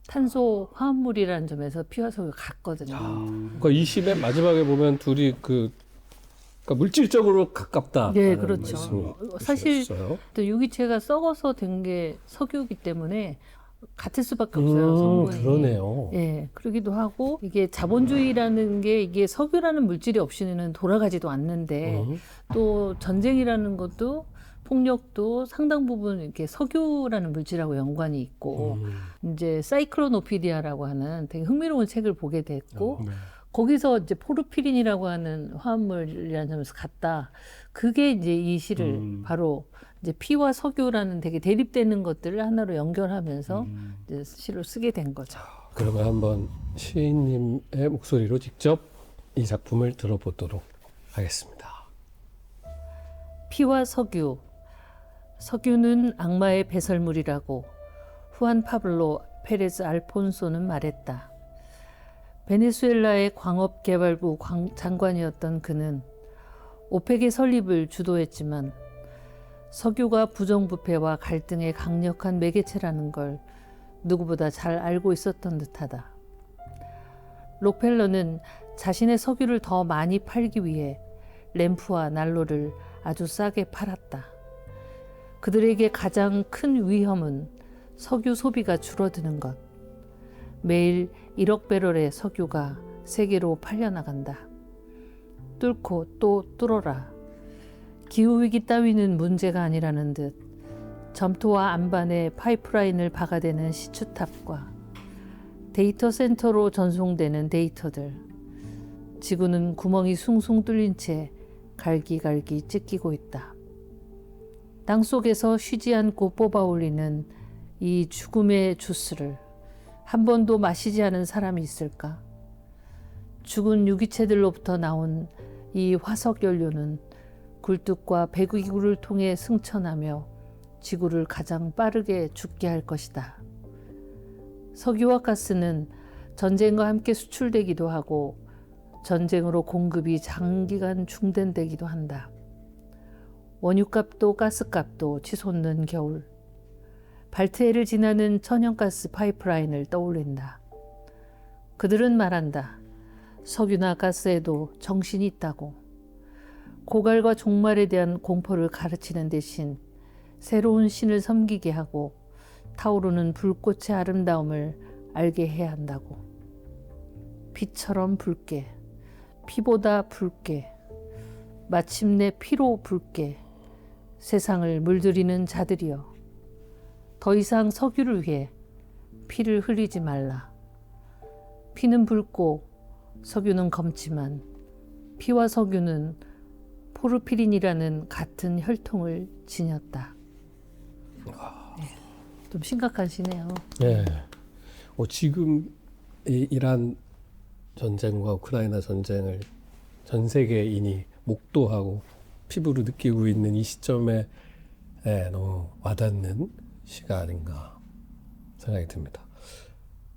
탄소 화합물이라는 점에서 피와 석유가 같거든요. 그러니까 이 시의 마지막에 보면 둘이 그러니까 물질적으로 가깝다. 네, 그렇죠. 사실 요 또 유기체가 썩어서 된 게 석유이기 때문에 같을 수밖에 없어요. 성분이. 그러네요. 예, 그러기도 하고 이게 자본주의라는 게 이게 석유라는 물질이 없이는 돌아가지도 않는데 또 전쟁이라는 것도 폭력도 상당 부분 이렇게 석유라는 물질하고 연관이 있고 이제 사이클로노피디아라고 하는 되게 흥미로운 책을 보게 됐고 네. 거기서 이제 포르피린이라고 하는 화합물이라는 점에서 갔다. 그게 이제 이 시를 바로 이제 피와 석유라는 되게 대립되는 것들을 하나로 연결하면서 이제 시를 쓰게 된 거죠. 그러면 한번 시인님의 목소리로 직접 이 작품을 들어보도록 하겠습니다. 피와 석유. 석유는 악마의 배설물이라고 후안 파블로 페레즈 알폰소는 말했다. 베네수엘라의 광업개발부 장관이었던 그는 오펙의 설립을 주도했지만 석유가 부정부패와 갈등의 강력한 매개체라는 걸 누구보다 잘 알고 있었던 듯하다. 록펠러는 자신의 석유를 더 많이 팔기 위해 램프와 난로를 아주 싸게 팔았다. 그들에게 가장 큰 위험은 석유 소비가 줄어드는 것. 매일 1억 배럴의 석유가 세계로 팔려나간다. 뚫고 또 뚫어라. 기후위기 따위는 문제가 아니라는 듯 점토와 안반에 파이프라인을 박아대는 시추탑과 데이터 센터로 전송되는 데이터들. 지구는 구멍이 숭숭 뚫린 채 갈기갈기 찢기고 있다. 땅속에서 쉬지 않고 뽑아 올리는 이 죽음의 주스를 한 번도 마시지 않은 사람이 있을까? 죽은 유기체들로부터 나온 이 화석 연료는 굴뚝과 배기구를 통해 승천하며 지구를 가장 빠르게 죽게 할 것이다. 석유와 가스는 전쟁과 함께 수출되기도 하고 전쟁으로 공급이 장기간 중단되기도 한다. 원유값도 가스값도 치솟는 겨울. 발트해를 지나는 천연가스 파이프라인을 떠올린다. 그들은 말한다. 석유나 가스에도 정신이 있다고. 고갈과 종말에 대한 공포를 가르치는 대신 새로운 신을 섬기게 하고 타오르는 불꽃의 아름다움을 알게 해야 한다고. 빛처럼 붉게, 피보다 붉게, 마침내 피로 붉게 세상을 물들이는 자들이여. 더 이상 석유를 위해 피를 흘리지 말라. 피는 붉고 석유는 검지만 피와 석유는 포르피린이라는 같은 혈통을 지녔다. 네, 좀 심각한 시네요. 네. 지금 이 이란 전쟁과 우크라이나 전쟁을 전 세계인이 목도하고 피부로 느끼고 있는 이 시점에 너무 와닿는 시가 아닌가 생각이 듭니다.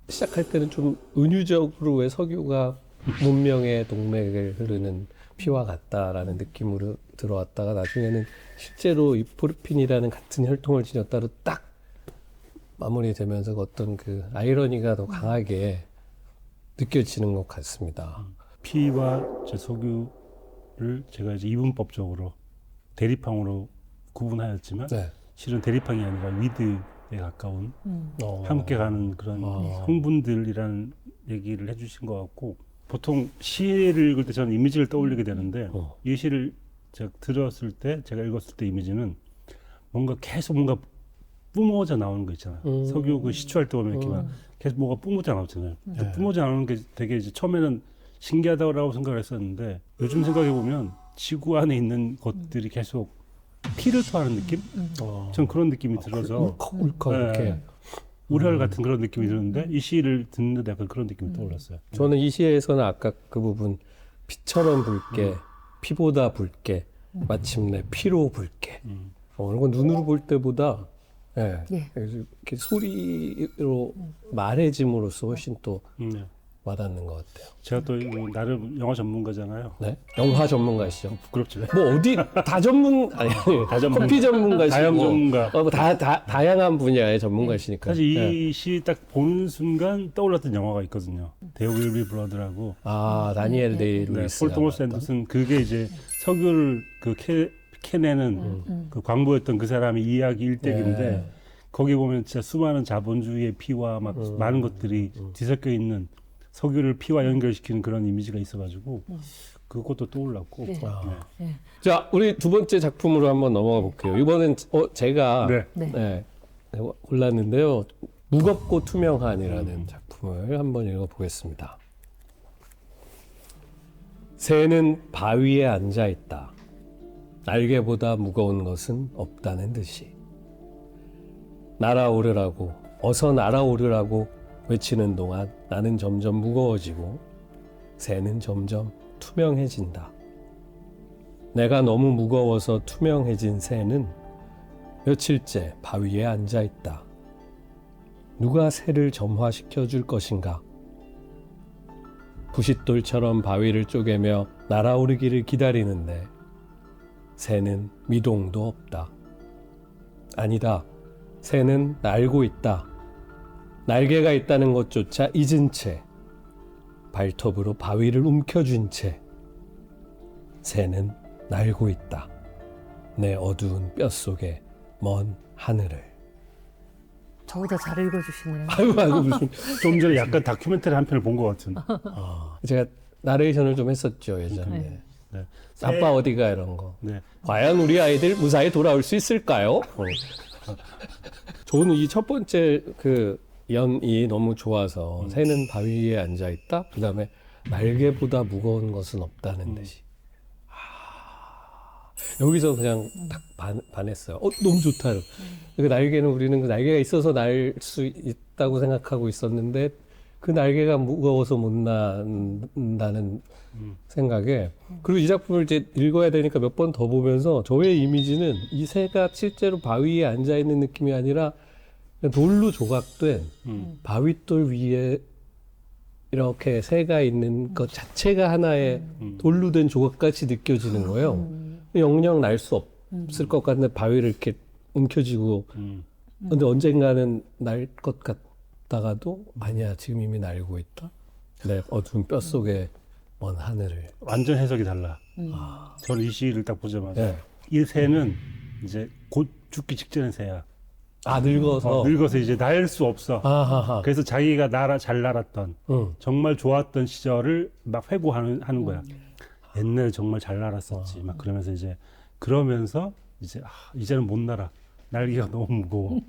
시작할 때는 좀 은유적으로 왜 석유가 문명의 동맥을 흐르는 피와 같다라는 느낌으로 들어왔다가 나중에는 실제로 이 포르핀이라는 같은 혈통을 지녔다로 딱 마무리되면서 어떤 그 아이러니가 더 강하게 느껴지는 것 같습니다. 피와 저 석유를 제가 이제 이분법적으로 대립항으로 구분하였지만 네. 실은 대립항이 아니라 위드에 가까운 함께 가는 그런 아. 성분들이라는 얘기를 해주신 것 같고, 보통 시를 읽을 때 저는 이미지를 떠올리게 되는데 이 시를 제가 들었을 때, 제가 읽었을 때 이미지는 뭔가 계속 뭔가 뿜어져 나오는 거 있잖아요. 석유 그 시추할 때 보면 이렇게 막 계속 뭐가 뿜어져 나오잖아요. 그 뿜어져 나오는 게 되게 이제 처음에는 신기하다고 생각을 했었는데, 요즘 생각해 보면 지구 안에 있는 것들이 계속 피를 토하는 느낌? 전 그런 느낌이 들어서 울컥울컥 이렇게. 우열 같은 그런 느낌이 드는데 이 시를 듣는데 약간 그런 느낌이 떠올랐어요. 저는 이 시에서는 아까 그 부분 피처럼 붉게, 피보다 붉게, 마침내 피로 붉게. 이런 건 눈으로 볼 때보다 이렇게 소리로 말해짐으로써 훨씬 또 네. 와닿는 것 같아요. 제가 또 나름 영화 전문가잖아요. 네? 영화 전문가시죠? 부끄럽지. 뭐 어디 다 전문 아니 다 전문가. 커피 전문가시고 다양 전문가. 다양한 분야의 전문가시니까. 사실 네. 이 시 딱 보는 순간 떠올랐던 영화가 있거든요. 데어 윌비 브러드라고. 다니엘 데이 네, 루이스. 폴 토머스 앤더슨. 그게 이제 석유를 그 캐내는 그 광부였던 그 사람의 이야기 일대기인데 거기 보면 진짜 수많은 자본주의의 피와 막 많은 것들이 뒤섞여 있는 석유를 피와 연결시키는 그런 이미지가 있어가지고 그것도 떠올랐고. 네. 네. 자, 우리 두 번째 작품으로 한번 넘어가 볼게요. 이번엔 제가 네. 골랐는데요. 무겁고 투명한이라는 작품을 한번 읽어보겠습니다. 새는 바위에 앉아 있다. 날개보다 무거운 것은 없다는 듯이. 날아오르라고, 어서 날아오르라고 외치는 동안 나는 점점 무거워지고 새는 점점 투명해진다. 내가 너무 무거워서 투명해진 새는 며칠째 바위에 앉아 있다. 누가 새를 점화시켜 줄 것인가? 부싯돌처럼 바위를 쪼개며 날아오르기를 기다리는데 새는 미동도 없다. 아니다. 새는 날고 있다. 날개가 있다는 것조차 잊은 채 발톱으로 바위를 움켜쥔 채 새는 날고 있다. 내 어두운 뼛속의 먼 하늘을. 저보다 잘 읽어주시네요. 아이고 무슨. 좀 전에 약간 다큐멘터리 한 편을 본 것 같은. 제가 나레이션을 좀 했었죠 예전에. 네. 아빠 어디가 이런 거. 네. 과연 우리 아이들 무사히 돌아올 수 있을까요? 저는 이 첫 번째 그 연이 너무 좋아서 새는 바위에 앉아 있다. 그다음에 날개보다 무거운 것은 없다는 듯이. 여기서 그냥 딱 반했어요. 너무 좋다. 그 날개는 우리는 그 날개가 있어서 날 수 있다고 생각하고 있었는데 그 날개가 무거워서 못 난다는 생각에. 그리고 이 작품을 이제 읽어야 되니까 몇 번 더 보면서 저의 이미지는 이 새가 실제로 바위에 앉아 있는 느낌이 아니라 그냥 돌로 조각된 바위돌 위에 이렇게 새가 있는 것 자체가 하나의 돌로 된 조각같이 느껴지는 거예요. 영영 날 수 없을 것 같은데 바위를 이렇게 움켜쥐고 근데 언젠가는 날 것 같다가도 아니야 지금 이미 날고 있다. 내 어두운 뼛속에 먼 하늘을. 완전 해석이 달라. 저는 이 시를 딱 보자마자 네. 이 새는 이제 곧 죽기 직전의 새야. 아 늙어서. 늙어서 이제 날 수 없어. 아하하. 그래서 자기가 잘 날았던 정말 좋았던 시절을 막 회고하는 거야. 옛날에 정말 잘 날았었지. 막 그러면서 그러면서 이제는 못 날아. 날개가 너무 무거워.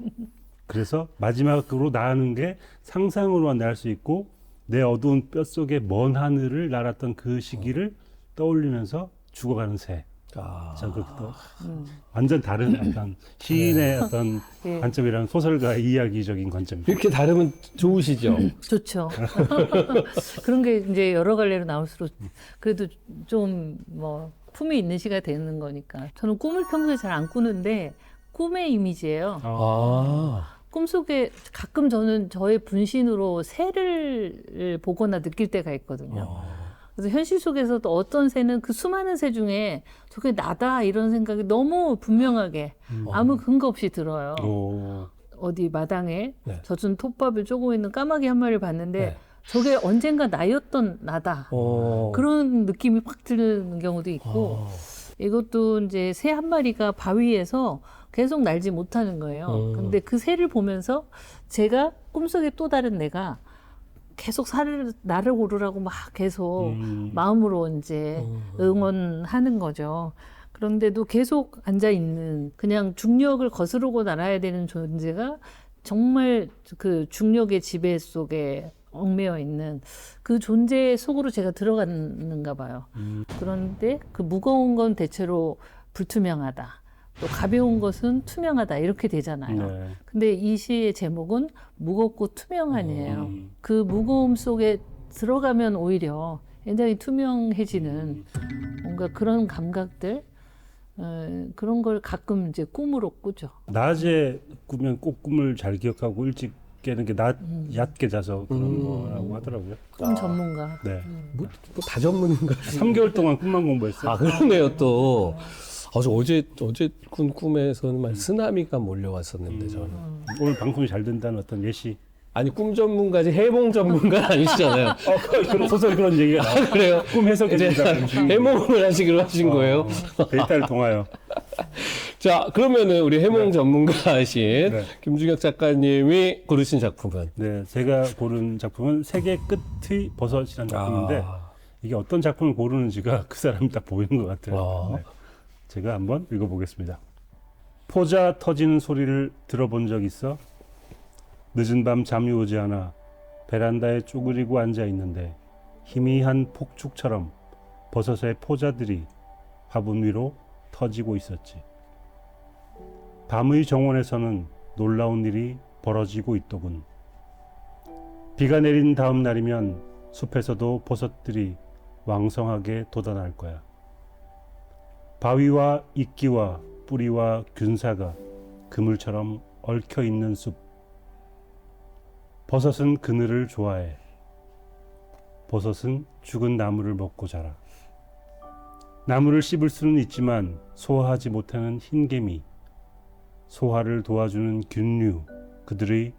그래서 마지막으로 나는 게 상상으로만 날 수 있고 내 어두운 뼛속에 먼 하늘을 날았던 그 시기를 떠올리면서 죽어가는 새. 아. 자, 그것도 완전 다른 어떤 시인의 어떤 예. 관점이랑 소설가의 이야기적인 관점. 이렇게 다르면 좋으시죠? 좋죠. 그런 게 이제 여러 갈래로 나올수록 그래도 좀 뭐 품이 있는 시가 되는 거니까. 저는 꿈을 평소에 잘 안 꾸는데 꿈의 이미지예요. 아. 꿈속에 가끔 저는 저의 분신으로 새를 보거나 느낄 때가 있거든요. 그래서 현실 속에서도 어떤 새는 그 수많은 새 중에 저게 나다 이런 생각이 너무 분명하게 아무 근거 없이 들어요. 오. 어디 마당에 네. 젖은 톱밥을 쪼고 있는 까마귀 한 마리를 봤는데 네. 저게 언젠가 나였던 나다. 그런 느낌이 확 드는 경우도 있고 이것도 이제 새 한 마리가 바위에서 계속 날지 못하는 거예요. 근데 그 새를 보면서 제가 꿈속에 또 다른 내가 계속 나를 고르라고 막 계속 마음으로 이제 응원하는 거죠. 그런데도 계속 앉아 있는 그냥 중력을 거스르고 날아야 되는 존재가 정말 그 중력의 지배 속에 얽매여 있는 그 존재 속으로 제가 들어갔는가 봐요. 그런데 그 무거운 건 대체로 불투명하다. 또 가벼운 것은 투명하다 이렇게 되잖아요. 네. 근데 이 시의 제목은 무겁고 투명한이에요. 그 무거움 속에 들어가면 오히려 굉장히 투명해지는 뭔가 그런 감각들 그런 걸 가끔 이제 꿈으로 꾸죠. 낮에 꾸면 꼭 꿈을 잘 기억하고 일찍 깨는 게 얕게 자서 그런 거라고 하더라고요. 꿈 전문가. 네. 다 전문인가? 3개월 동안 꿈만 공부했어요. 아 그러네요 또. 저 어제 꾼 꿈에서는 막 쓰나미가 몰려왔었는데 저는. 오늘 방송이 잘 된다는 어떤 예시. 아니 꿈 전문가지 해몽 전문가 아니시잖아요. 그런 소설 그런 얘기가 나와요. 그래요? 꿈 해석해 이제 준다. 해몽을 하시기로 하신 거예요. 데이터를 통하여. 자 그러면은 우리 해몽 전문가이신 네. 김중혁 작가님이 고르신 작품은? 네, 제가 고른 작품은 세계 끝의 버섯이라는 작품인데 이게 어떤 작품을 고르는지가 그 사람이 딱 보이는 것 같아요. 네. 제가 한번 읽어보겠습니다. 포자 터지는 소리를 들어본 적 있어? 늦은 밤 잠이 오지 않아 베란다에 쪼그리고 앉아 있는데 희미한 폭죽처럼 버섯의 포자들이 화분 위로 터지고 있었지. 밤의 정원에서는 놀라운 일이 벌어지고 있더군. 비가 내린 다음 날이면 숲에서도 버섯들이 왕성하게 돋아날 거야. 바위와 이끼와 뿌리와 균사가 그물처럼 얽혀 있는 숲. 버섯은 그늘을 좋아해. 버섯은 죽은 나무를 먹고 자라. 나무를 씹을 수는 있지만 소화하지 못하는 흰개미, 소화를 도와주는 균류, 그들의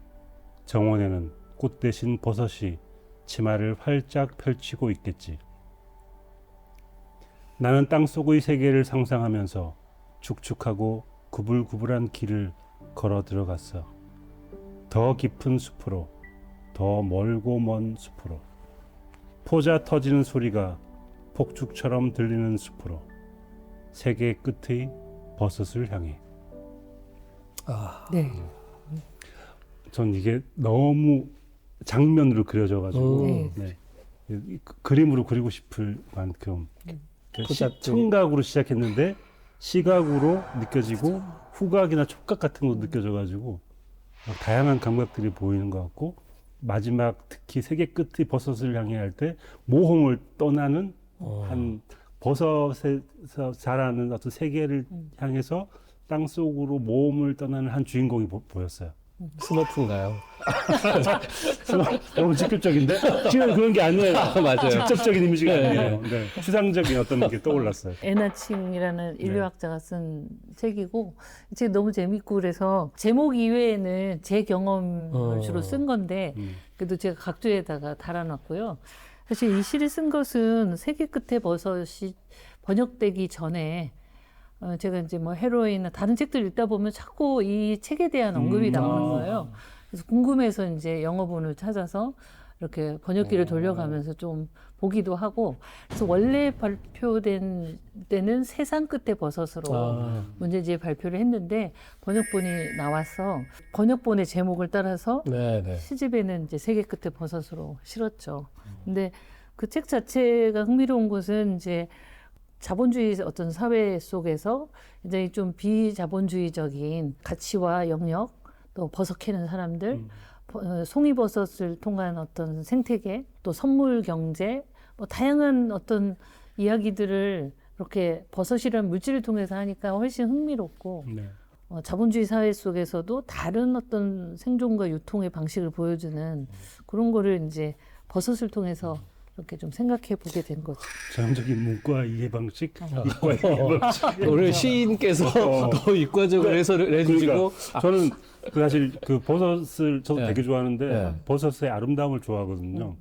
정원에는 꽃 대신 버섯이 치마를 활짝 펼치고 있겠지. 나는 땅속의 세계를 상상하면서 축축하고 구불구불한 길을 걸어 들어갔어. 더 깊은 숲으로, 더 멀고 먼 숲으로. 포자 터지는 소리가 폭죽처럼 들리는 숲으로. 세계 끝의 버섯을 향해. 네. 전 이게 너무 장면으로 그려져가지고 네. 그림으로 그리고 싶을 만큼 청각으로 시작했는데 시각으로 느껴지고 후각이나 촉각 같은 것도 느껴져가지고 다양한 감각들이 보이는 것 같고 마지막 특히 세계 끝의 버섯을 향해 할 때 모험을 떠나는 한 버섯에서 자라는 어떤 세계를 향해서 땅속으로 모험을 떠나는 한 주인공이 보였어요. 스머프인가요? 너무 직접적인데 지금 그런 게 아니에요. 맞아요. 직접적인 이미지가 네. 아니에요. 네. 추상적인 어떤 게 떠올랐어요. 에나칭이라는 인류학자가 쓴 책이고 책 너무 재밌고 그래서 제목 이외에는 제 경험을 주로 쓴 건데 그래도 제가 각주에다가 달아놨고요. 사실 이 시를 쓴 것은 세계 끝에 버섯이 번역되기 전에 제가 이제 뭐 헤로인이나 다른 책들 읽다 보면 자꾸 이 책에 대한 언급이 나오는 거예요. 그래서 궁금해서 이제 영어본을 찾아서 이렇게 번역기를 돌려가면서 좀 보기도 하고 그래서 원래 발표된 때는 세상 끝에 버섯으로 문제지에 발표를 했는데 번역본이 나와서 번역본의 제목을 따라서 네네. 시집에는 이제 세계 끝에 버섯으로 실었죠. 근데 그 책 자체가 흥미로운 것은 이제 자본주의 어떤 사회 속에서 굉장히 좀 비자본주의적인 가치와 영역 또 버섯 캐는 사람들 송이버섯을 통한 어떤 생태계 또 선물 경제 뭐 다양한 어떤 이야기들을 이렇게 버섯이라는 물질을 통해서 하니까 훨씬 흥미롭고 네. 자본주의 사회 속에서도 다른 어떤 생존과 유통의 방식을 보여주는 그런 거를 이제 버섯을 통해서 이렇게 좀 생각해 보게 된 거죠. 전형적인 문과 이해 방식, 이과 이해 방식. 오늘 시인께서 더 이과적으로 해설을 해주시고 그러니까 저는 그 사실 그 버섯을 저도 네. 되게 좋아하는데 네. 버섯의 아름다움을 좋아하거든요.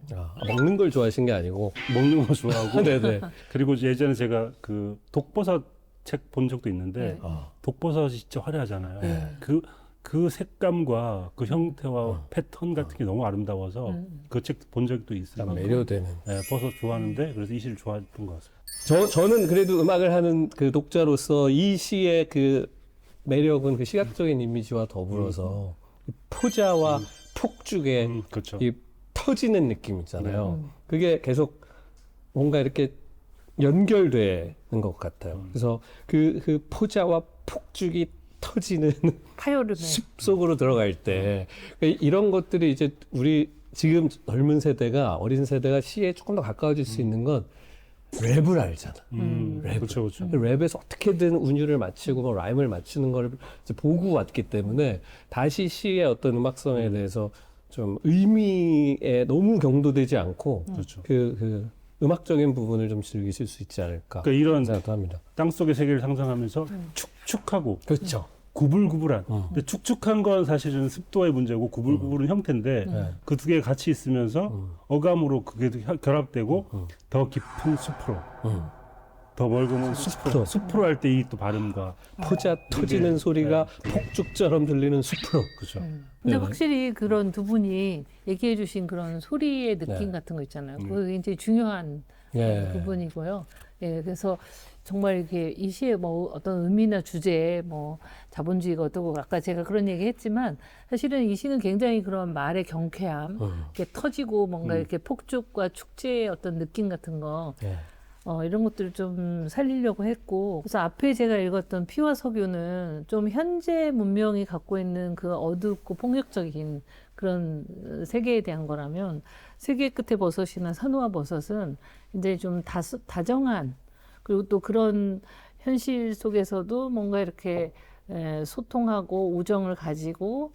먹는 걸 좋아하신 게 아니고 먹는 거 좋아하고 네네. 그리고 예전에 제가 그 독버섯 책 본 적도 있는데 독버섯이 진짜 화려하잖아요. 그 색감과 그 형태와 패턴 같은 게 너무 아름다워서 그 책 본 적도 있어요. 매료되는. 네, 버섯 좋아하는데 그래서 이 시를 좋아했던 것 같습니다. 저는 그래도 음악을 하는 그 독자로서 이 시의 그 매력은 그 시각적인 이미지와 더불어서 포자와 폭죽의 그렇죠. 이 터지는 느낌 있잖아요. 그게 계속 뭔가 이렇게 연결되는 것 같아요. 그래서 그 포자와 폭죽이 터지는 파열음에 숲속으로 들어갈 때 이런 것들이 이제 우리 지금 젊은 세대가 어린 세대가 시에 조금 더 가까워질 수 있는 건 랩을 알잖아. 랩. 그렇죠, 그렇죠. 랩에서 어떻게든 운율을 맞추고 뭐 라임을 맞추는 걸 이제 보고 왔기 때문에 다시 시의 어떤 음악성에 대해서 좀 의미에 너무 경도되지 않고 그렇죠. 그 음악적인 부분을 좀 즐기실 수 있지 않을까 그러니까 이런 생각도 합니다. 땅 속의 세계를 상상하면서 축축하고 그렇죠. 구불구불한. 근데 축축한 건 사실은 습도의 문제고 구불구불은 형태인데 그 두 개가 같이 있으면서 어감으로 그게 결합되고 더 깊은 숲으로 더 멀고먼 숲으로 할 때 이 또 발음과 포자 터지는 소리가 폭죽처럼 들리는 숲으로. 그렇죠. 근데 네네. 확실히 그런 두 분이 얘기해 주신 그런 소리의 느낌 네. 같은 거 있잖아요. 그게 굉장히 중요한 예. 부분이고요. 예, 그래서 정말 이렇게 이 시의 뭐 어떤 의미나 주제에 뭐 자본주의가 어떻고 아까 제가 그런 얘기 했지만 사실은 이 시는 굉장히 그런 말의 경쾌함, 이렇게 터지고 뭔가 이렇게 폭죽과 축제의 어떤 느낌 같은 거 예. 이런 것들을 좀 살리려고 했고 그래서 앞에 제가 읽었던 피와 석유는 좀 현재 문명이 갖고 있는 그 어둡고 폭력적인 그런 세계에 대한 거라면 세계 끝에 버섯이나 산호와 버섯은 이제 좀 다정한 그리고 또 그런 현실 속에서도 뭔가 이렇게 소통하고 우정을 가지고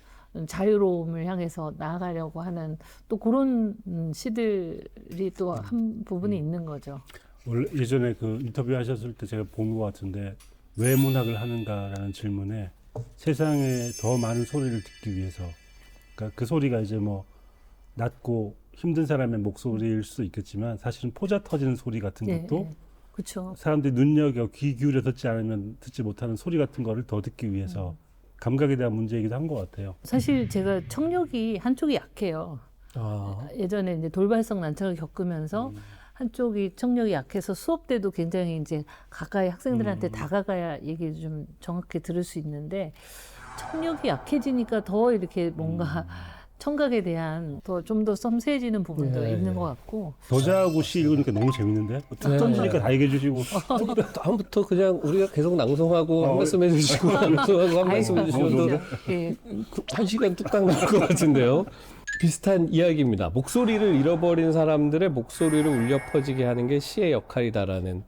자유로움을 향해서 나아가려고 하는 또 그런 시들이 또 한 부분이 있는 거죠. 원래 예전에 그 인터뷰 하셨을 때 제가 본 것 같은데 왜 문학을 하는가라는 질문에 세상에 더 많은 소리를 듣기 위해서 그러니까 그 소리가 이제 뭐 낮고 힘든 사람의 목소리일 수도 있겠지만 사실은 포자 터지는 소리 같은 것도 그렇죠. 사람들이 눈여겨 귀 기울여 듣지 않으면 듣지 못하는 소리 같은 거를 더 듣기 위해서 감각에 대한 문제이기도 한 것 같아요. 사실 제가 청력이 한쪽이 약해요. 예전에 이제 돌발성 난청을 겪으면서 한쪽이 청력이 약해서 수업 때도 굉장히 이제 가까이 학생들한테 다가가야 얘기를 좀 정확히 들을 수 있는데 청력이 약해지니까 더 이렇게 뭔가 청각에 대한 좀 더 섬세해지는 부분도 있는 것 같고. 저자하고 시 읽으니까 너무 재밌는데 툭 던지니까 다 얘기해 주시고 다음부터 그냥 우리가 계속 낭송하고 한 말씀 해주시고 낭송하고 한 말씀 해주시면 예. 한 시간 뚝딱 나올 것 같은데요. 비슷한 이야기입니다. 목소리를 잃어버린 사람들의 목소리를 울려 퍼지게 하는 게 시의 역할이다라는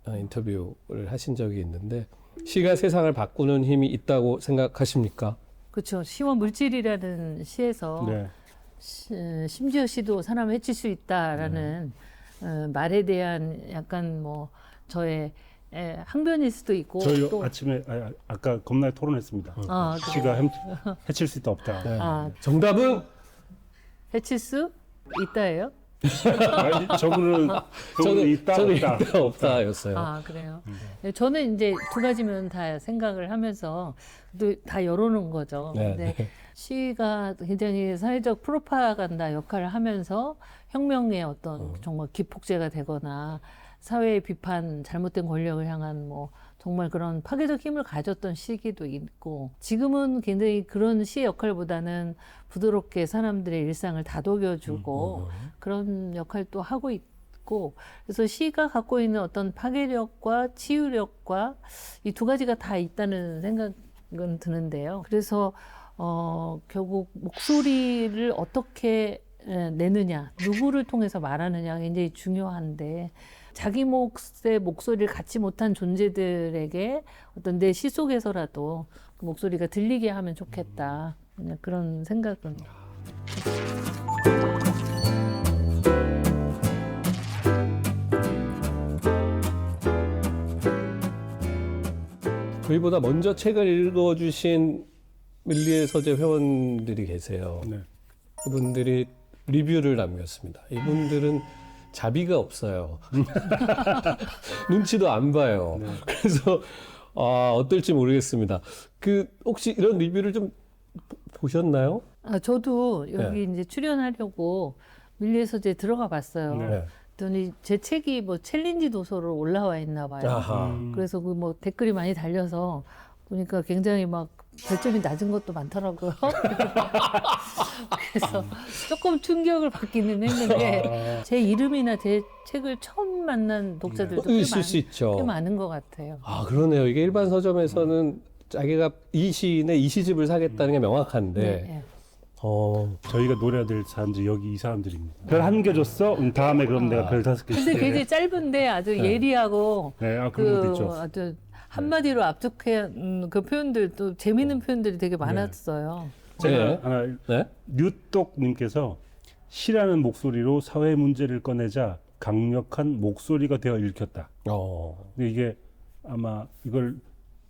인터뷰를 하신 적이 있는데 시가 세상을 바꾸는 힘이 있다고 생각하십니까? 그렇죠. 시와 물질이라는 시에서 네. 심지어 씨도 사람을 해칠 수 있다라는 말에 대한 약간 뭐 저의 항변일 수도 있고 저희 또 아침에 아까 겁나게 토론했습니다. 시가 해칠 수 있다 없다. 네. 아, 정답은 해칠 수 있다예요? 아니, 저는 있다 저는 없다. 있다 없다였어요. 아 그래요. 네, 저는 이제 두 가지면 다 생각을 하면서 또 다 열어놓은 거죠. 네, 근데 네. 시가 굉장히 사회적 프로파간다 역할을 하면서 혁명의 어떤 정말 기폭제가 되거나 사회의 비판, 잘못된 권력을 향한 뭐 정말 그런 파괴적 힘을 가졌던 시기도 있고 지금은 굉장히 그런 시의 역할보다는 부드럽게 사람들의 일상을 다독여주고 그런 역할도 하고 있고 그래서 시가 갖고 있는 어떤 파괴력과 치유력과 이 두 가지가 다 있다는 생각은 드는데요. 그래서 결국 목소리를 어떻게 내느냐, 누구를 통해서 말하느냐가 굉장히 중요한데 자기 몫의 목소리를 갖지 못한 존재들에게 어떤 내 시 속에서라도 그 목소리가 들리게 하면 좋겠다. 그냥 그런 생각은. 저희보다 먼저 책을 읽어주신 밀리의 서재 회원들이 계세요. 네. 그분들이 리뷰를 남겼습니다. 이분들은 자비가 없어요. 눈치도 안 봐요. 네. 그래서 어떨지 모르겠습니다. 혹시 이런 리뷰를 좀 보셨나요? 저도 여기 이제 출연하려고 밀리의 서재에 들어가 봤어요. 네. 그랬더니 제 책이 뭐 챌린지 도서로 올라와 있나 봐요. 아하. 그래서 그 뭐 댓글이 많이 달려서 보니까 굉장히 막 별점이 낮은 것도 많더라고요. 그래서 조금 충격을 받기는 했는데 제 이름이나 제 책을 처음 만난 독자들도 꽤, 있을 수 있죠. 꽤 많은 것 같아요. 그러네요. 이게 일반 서점에서는 자기가 이 시인의 이 시집을 사겠다는 게 명확한데 네. 저희가 노래해야 될 사람들이 여기 이 사람들입니다. 별 한 개 줬어? 다음에 그럼 내가 별 5개 근데 줄게. 굉장히 짧은데 아주 예리하고 네, 그런 것도 있죠. 아주 한마디로 압축해 그 표현들도 재미있는 표현들이 되게 많았어요. 제가 네. 하나 네? 뉴똑님께서 시라는 목소리로 사회 문제를 꺼내자 강력한 목소리가 되어 읽혔다. 근데 이게 아마 이걸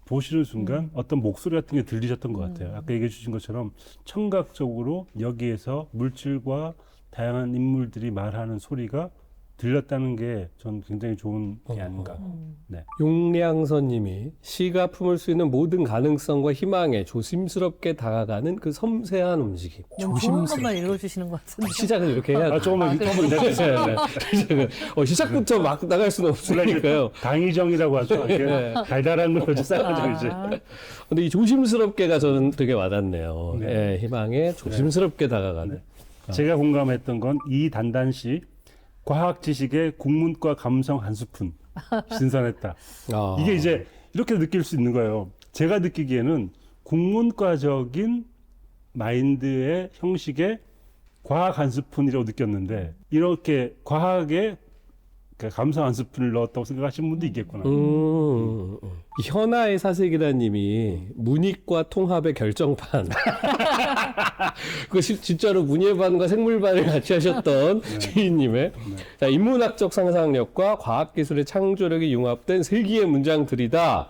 보시는 순간 어떤 목소리 같은 게 들리셨던 것 같아요. 아까 얘기해 주신 것처럼 청각적으로 여기에서 물질과 다양한 인물들이 말하는 소리가 들렸다는 게 전 굉장히 좋은 게 아닌가. 네. 용량선님이 시가 품을 수 있는 모든 가능성과 희망에 조심스럽게 다가가는 그 섬세한 움직임. 너무 좋은 것만 읽어주시는 것 같은데. 시작은 이렇게 해야 조금만 그래요? 네. 시작은 시작부터 막 나갈 수는 없으니까요. 당위정이라고 하죠. 이게 네. 달달한 걸 쌓아가지고 이제. 근데 이 조심스럽게가 저는 되게 와닿네요. 네. 예, 희망에 조심스럽게 다가가는. 제가 공감했던 건 이단단 씨 과학 지식의 국문과 감성 한 스푼 신선했다. 이게 이제 이렇게 느낄 수 있는 거예요. 제가 느끼기에는 국문과적인 마인드의 형식의 과학 한 스푼이라고 느꼈는데 이렇게 과학에 감성 한 스푼을 넣었다고 생각하시는 분도 있겠구나. 현아의 사색이라님이 문이과 통합의 결정판. 그 진짜로 문예반과 생물반을 같이 하셨던 시인님의 자, 인문학적 상상력과 과학기술의 창조력이 융합된 세기의 문장들이다.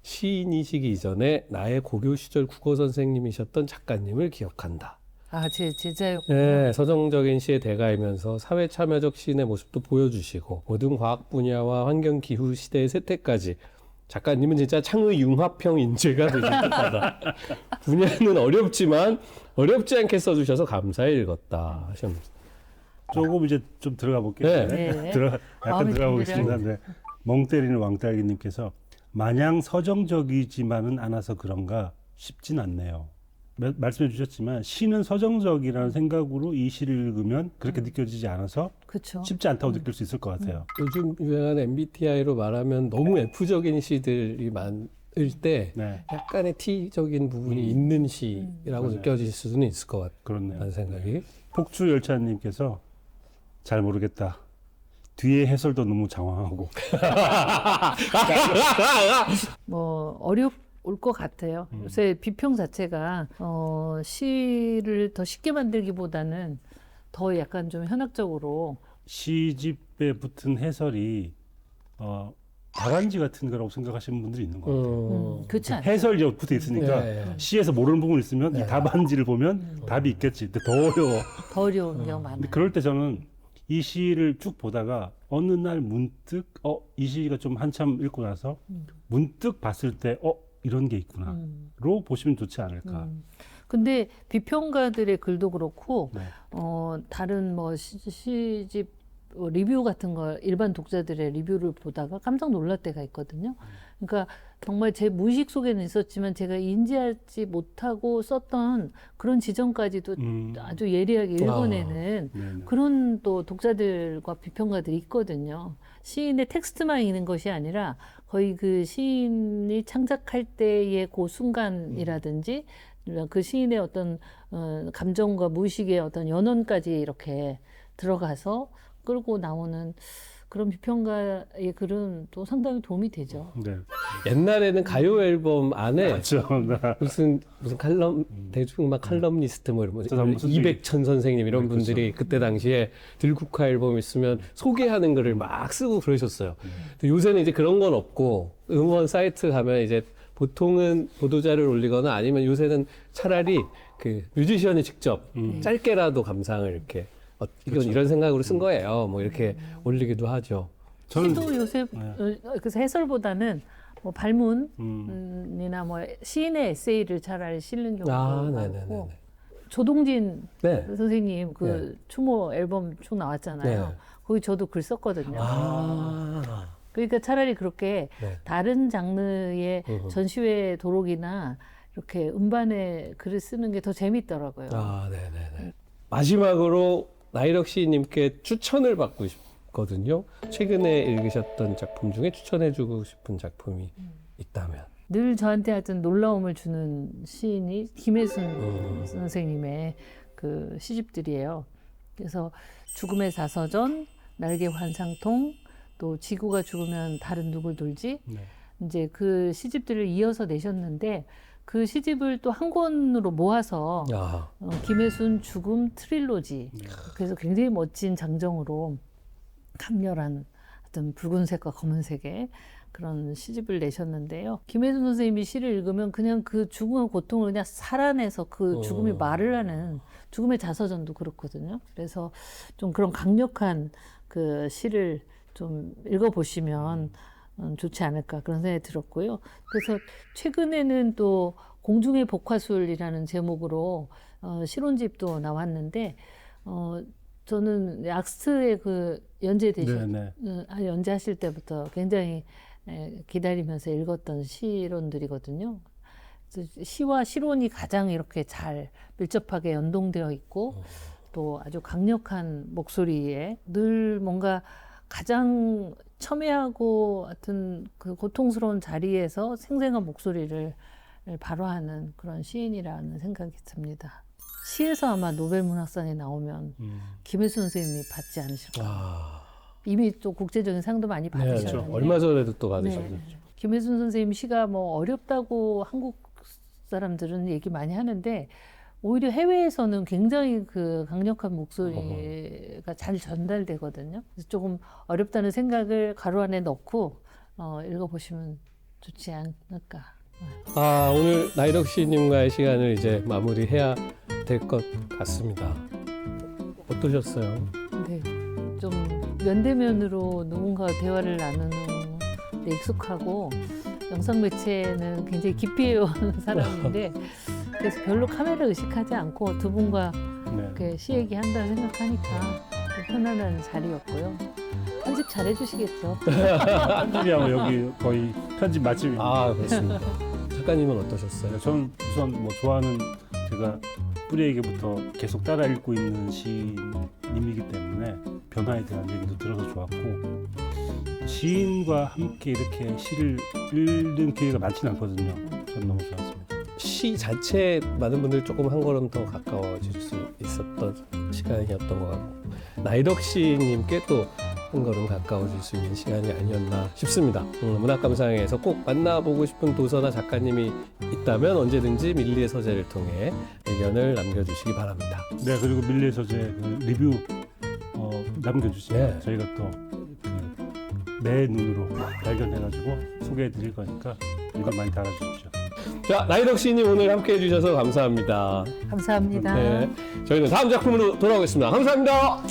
시인이시기 이전에 나의 고교 시절 국어 선생님이셨던 작가님을 기억한다. 제 제자요. 네, 서정적인 시의 대가이면서 사회 참여적 시인의 모습도 보여주시고 모든 과학 분야와 환경 기후 시대의 세태까지 작가님은 진짜 창의 융합형 인재가 되실 듯하다. 분야는 어렵지만 어렵지 않게 써주셔서 감사히 읽었다 하셨습니다. 조금 이제 좀 들어가 볼게요. 네. 네. 약간 마음에 들어가 듭니다. 보겠습니다. 네. 멍 때리는 왕딸기님께서 마냥 서정적이지만은 않아서 그런가 싶진 않네요. 말씀해 주셨지만 시는 서정적이라는 생각으로 이 시를 읽으면 그렇게 느껴지지 않아서 그렇죠. 쉽지 않다고 느낄 수 있을 것 같아요. 요즘 유행하는 MBTI로 말하면 너무 F적인 시들이 많을 때 네, 약간의 T적인 부분이 있는 시라고 느껴질 수는 있을 것 그렇네요. 같다는 생각이. 폭주열차님께서 잘 모르겠다. 뒤에 해설도 너무 장황하고. 뭐 어렵 올 것 같아요. 요새 비평 자체가 시를 더 쉽게 만들기보다는 더 약간 좀 현학적으로 시집에 붙은 해설이 다간지 같은 거라고 생각하시는 분들이 있는 것 같아요. 그렇지 않아요. 해설이 붙어 있으니까 네. 시에서 모르는 부분이 있으면 이 답안지를 보면 답이 있겠지. 근데 더 어려워. 더 어려운 경우 많아요. 근데 그럴 때 저는 이 시를 쭉 보다가 어느 날 문득 이 시가 좀 한참 읽고 나서 문득 봤을 때 이런 게 있구나로 보시면 좋지 않을까. 근데 비평가들의 글도 그렇고 네. 다른 뭐 시집 리뷰 같은 거 일반 독자들의 리뷰를 보다가 깜짝 놀랄 때가 있거든요. 그러니까 정말 제 무의식 속에는 있었지만 제가 인지하지 못하고 썼던 그런 지점까지도 아주 예리하게 읽어내는 네네. 그런 또 독자들과 비평가들이 있거든요. 시인의 텍스트만 읽는 것이 아니라 거의 그 시인이 창작할 때의 그 순간이라든지 그 시인의 어떤 감정과 무의식의 어떤 연원까지 이렇게 들어가서 끌고 나오는 그런 비평가의 글은 또 상당히 도움이 되죠. 네. 옛날에는 가요 앨범 안에 그렇죠. 무슨 칼럼 대중음악 칼럼니스트 뭐 이런 분, 이백천 선생님 이런 분들이 그때 당시에 들국화 앨범 있으면 소개하는 글을 막 쓰고 그러셨어요. 근데 요새는 이제 그런 건 없고 음원 사이트 가면 이제 보통은 보도자를 올리거나 아니면 요새는 차라리 그 뮤지션이 직접 짧게라도 감상을 이렇게 이건 이런 생각으로 쓴 거예요. 뭐 이렇게 올리기도 하죠. 시도 요새 그래서 해설보다는 뭐 발문이나 뭐 시인의 에세이를 차라리 실는 경우가 많고 조동진 네. 선생님 그 추모 앨범 쭉 나왔잖아요. 네. 거기 저도 글 썼거든요. 아. 그러니까 차라리 그렇게 네. 다른 장르의 전시회 도록이나 이렇게 음반에 글을 쓰는 게 더 재밌더라고요. 아, 네네네. 마지막으로 나이럭 시인님께 추천을 받고 싶거든요. 최근에 읽으셨던 작품 중에 추천해주고 싶은 작품이 있다면. 늘 저한테 하여튼 놀라움을 주는 시인이 김혜순 선생님의 그 시집들이에요. 그래서 죽음의 사서전, 날개 환상통, 또 지구가 죽으면 달은 누굴 돌지, 네. 이제 그 시집들을 이어서 내셨는데 그 시집을 또 한 권으로 모아서 김혜순 죽음 트릴로지. 그래서 굉장히 멋진 장정으로 강렬한 어떤 붉은색과 검은색의 그런 시집을 내셨는데요. 김혜순 선생님이 시를 읽으면 그냥 그 죽음의 고통을 그냥 살아내서 그 죽음이 말을 하는 죽음의 자서전도 그렇거든요. 그래서 좀 그런 강력한 그 시를 좀 읽어보시면 좋지 않을까 그런 생각이 들었고요. 그래서 최근에는 또 공중의 복화술이라는 제목으로 실온집도 나왔는데 저는 악스트의 그 연재하실 때부터 굉장히 기다리면서 읽었던 시론들이거든요. 그래서 시와 실온이 가장 이렇게 잘 밀접하게 연동되어 있고 또 아주 강력한 목소리에 늘 뭔가 가장 첨예하고 하여튼 그 고통스러운 자리에서 생생한 목소리를 발화하는 그런 시인이라는 생각이 듭니다. 시에서 아마 노벨문학상이 나오면 김혜순 선생님이 받지 않으실까. 이미 또 국제적인 상도 많이 받으셨는데. 네, 그렇죠. 얼마 전에도 또 받으셨죠. 네. 김혜순 선생님 시가 뭐 어렵다고 한국 사람들은 얘기 많이 하는데 오히려 해외에서는 굉장히 그 강력한 목소리가 잘 전달되거든요. 그래서 조금 어렵다는 생각을 가로 안에 넣고 읽어보시면 좋지 않을까. 오늘 나이럭 시인님과의 시간을 이제 마무리해야 될 것 같습니다. 어떠셨어요? 네, 좀 면대면으로 누군가와 대화를 나누는 데 익숙하고 영상 매체는 굉장히 깊이 해오는 사람인데 그래서 별로 카메라 의식하지 않고 두 분과 이렇게 시 얘기한다 생각하니까 편안한 자리였고요. 편집 잘 해주시겠죠? 편집이하고 여기 거의 편집 맛집입니다. 그렇습니다. 작가님은 어떠셨어요? 저는 우선 뭐 좋아하는 제가 뿌리에게부터 계속 따라 읽고 있는 시인님이기 때문에 변화에 대한 얘기도 들어서 좋았고 시인과 함께 이렇게 시를 읽는 기회가 많지는 않거든요. 저는 너무 좋았습니다. 시 자체에 많은 분들이 조금 한 걸음 더 가까워질 수 있었던 시간이었던 것 같고 나이럭 시인님께 또 한 걸음 가까워질 수 있는 시간이 아니었나 싶습니다. 문학감상에서 꼭 만나보고 싶은 도서나 작가님이 있다면 언제든지 밀리의 서재를 통해 의견을 남겨주시기 바랍니다. 네, 그리고 밀리의 서재 그 리뷰 남겨주시면 네. 저희가 또 내 눈으로 발견해가지고 소개해드릴 거니까 이거 많이 달아주십시오. 자, 나이덕 시인님 오늘 함께해 주셔서 감사합니다. 감사합니다. 네, 저희는 다음 작품으로 돌아오겠습니다. 감사합니다.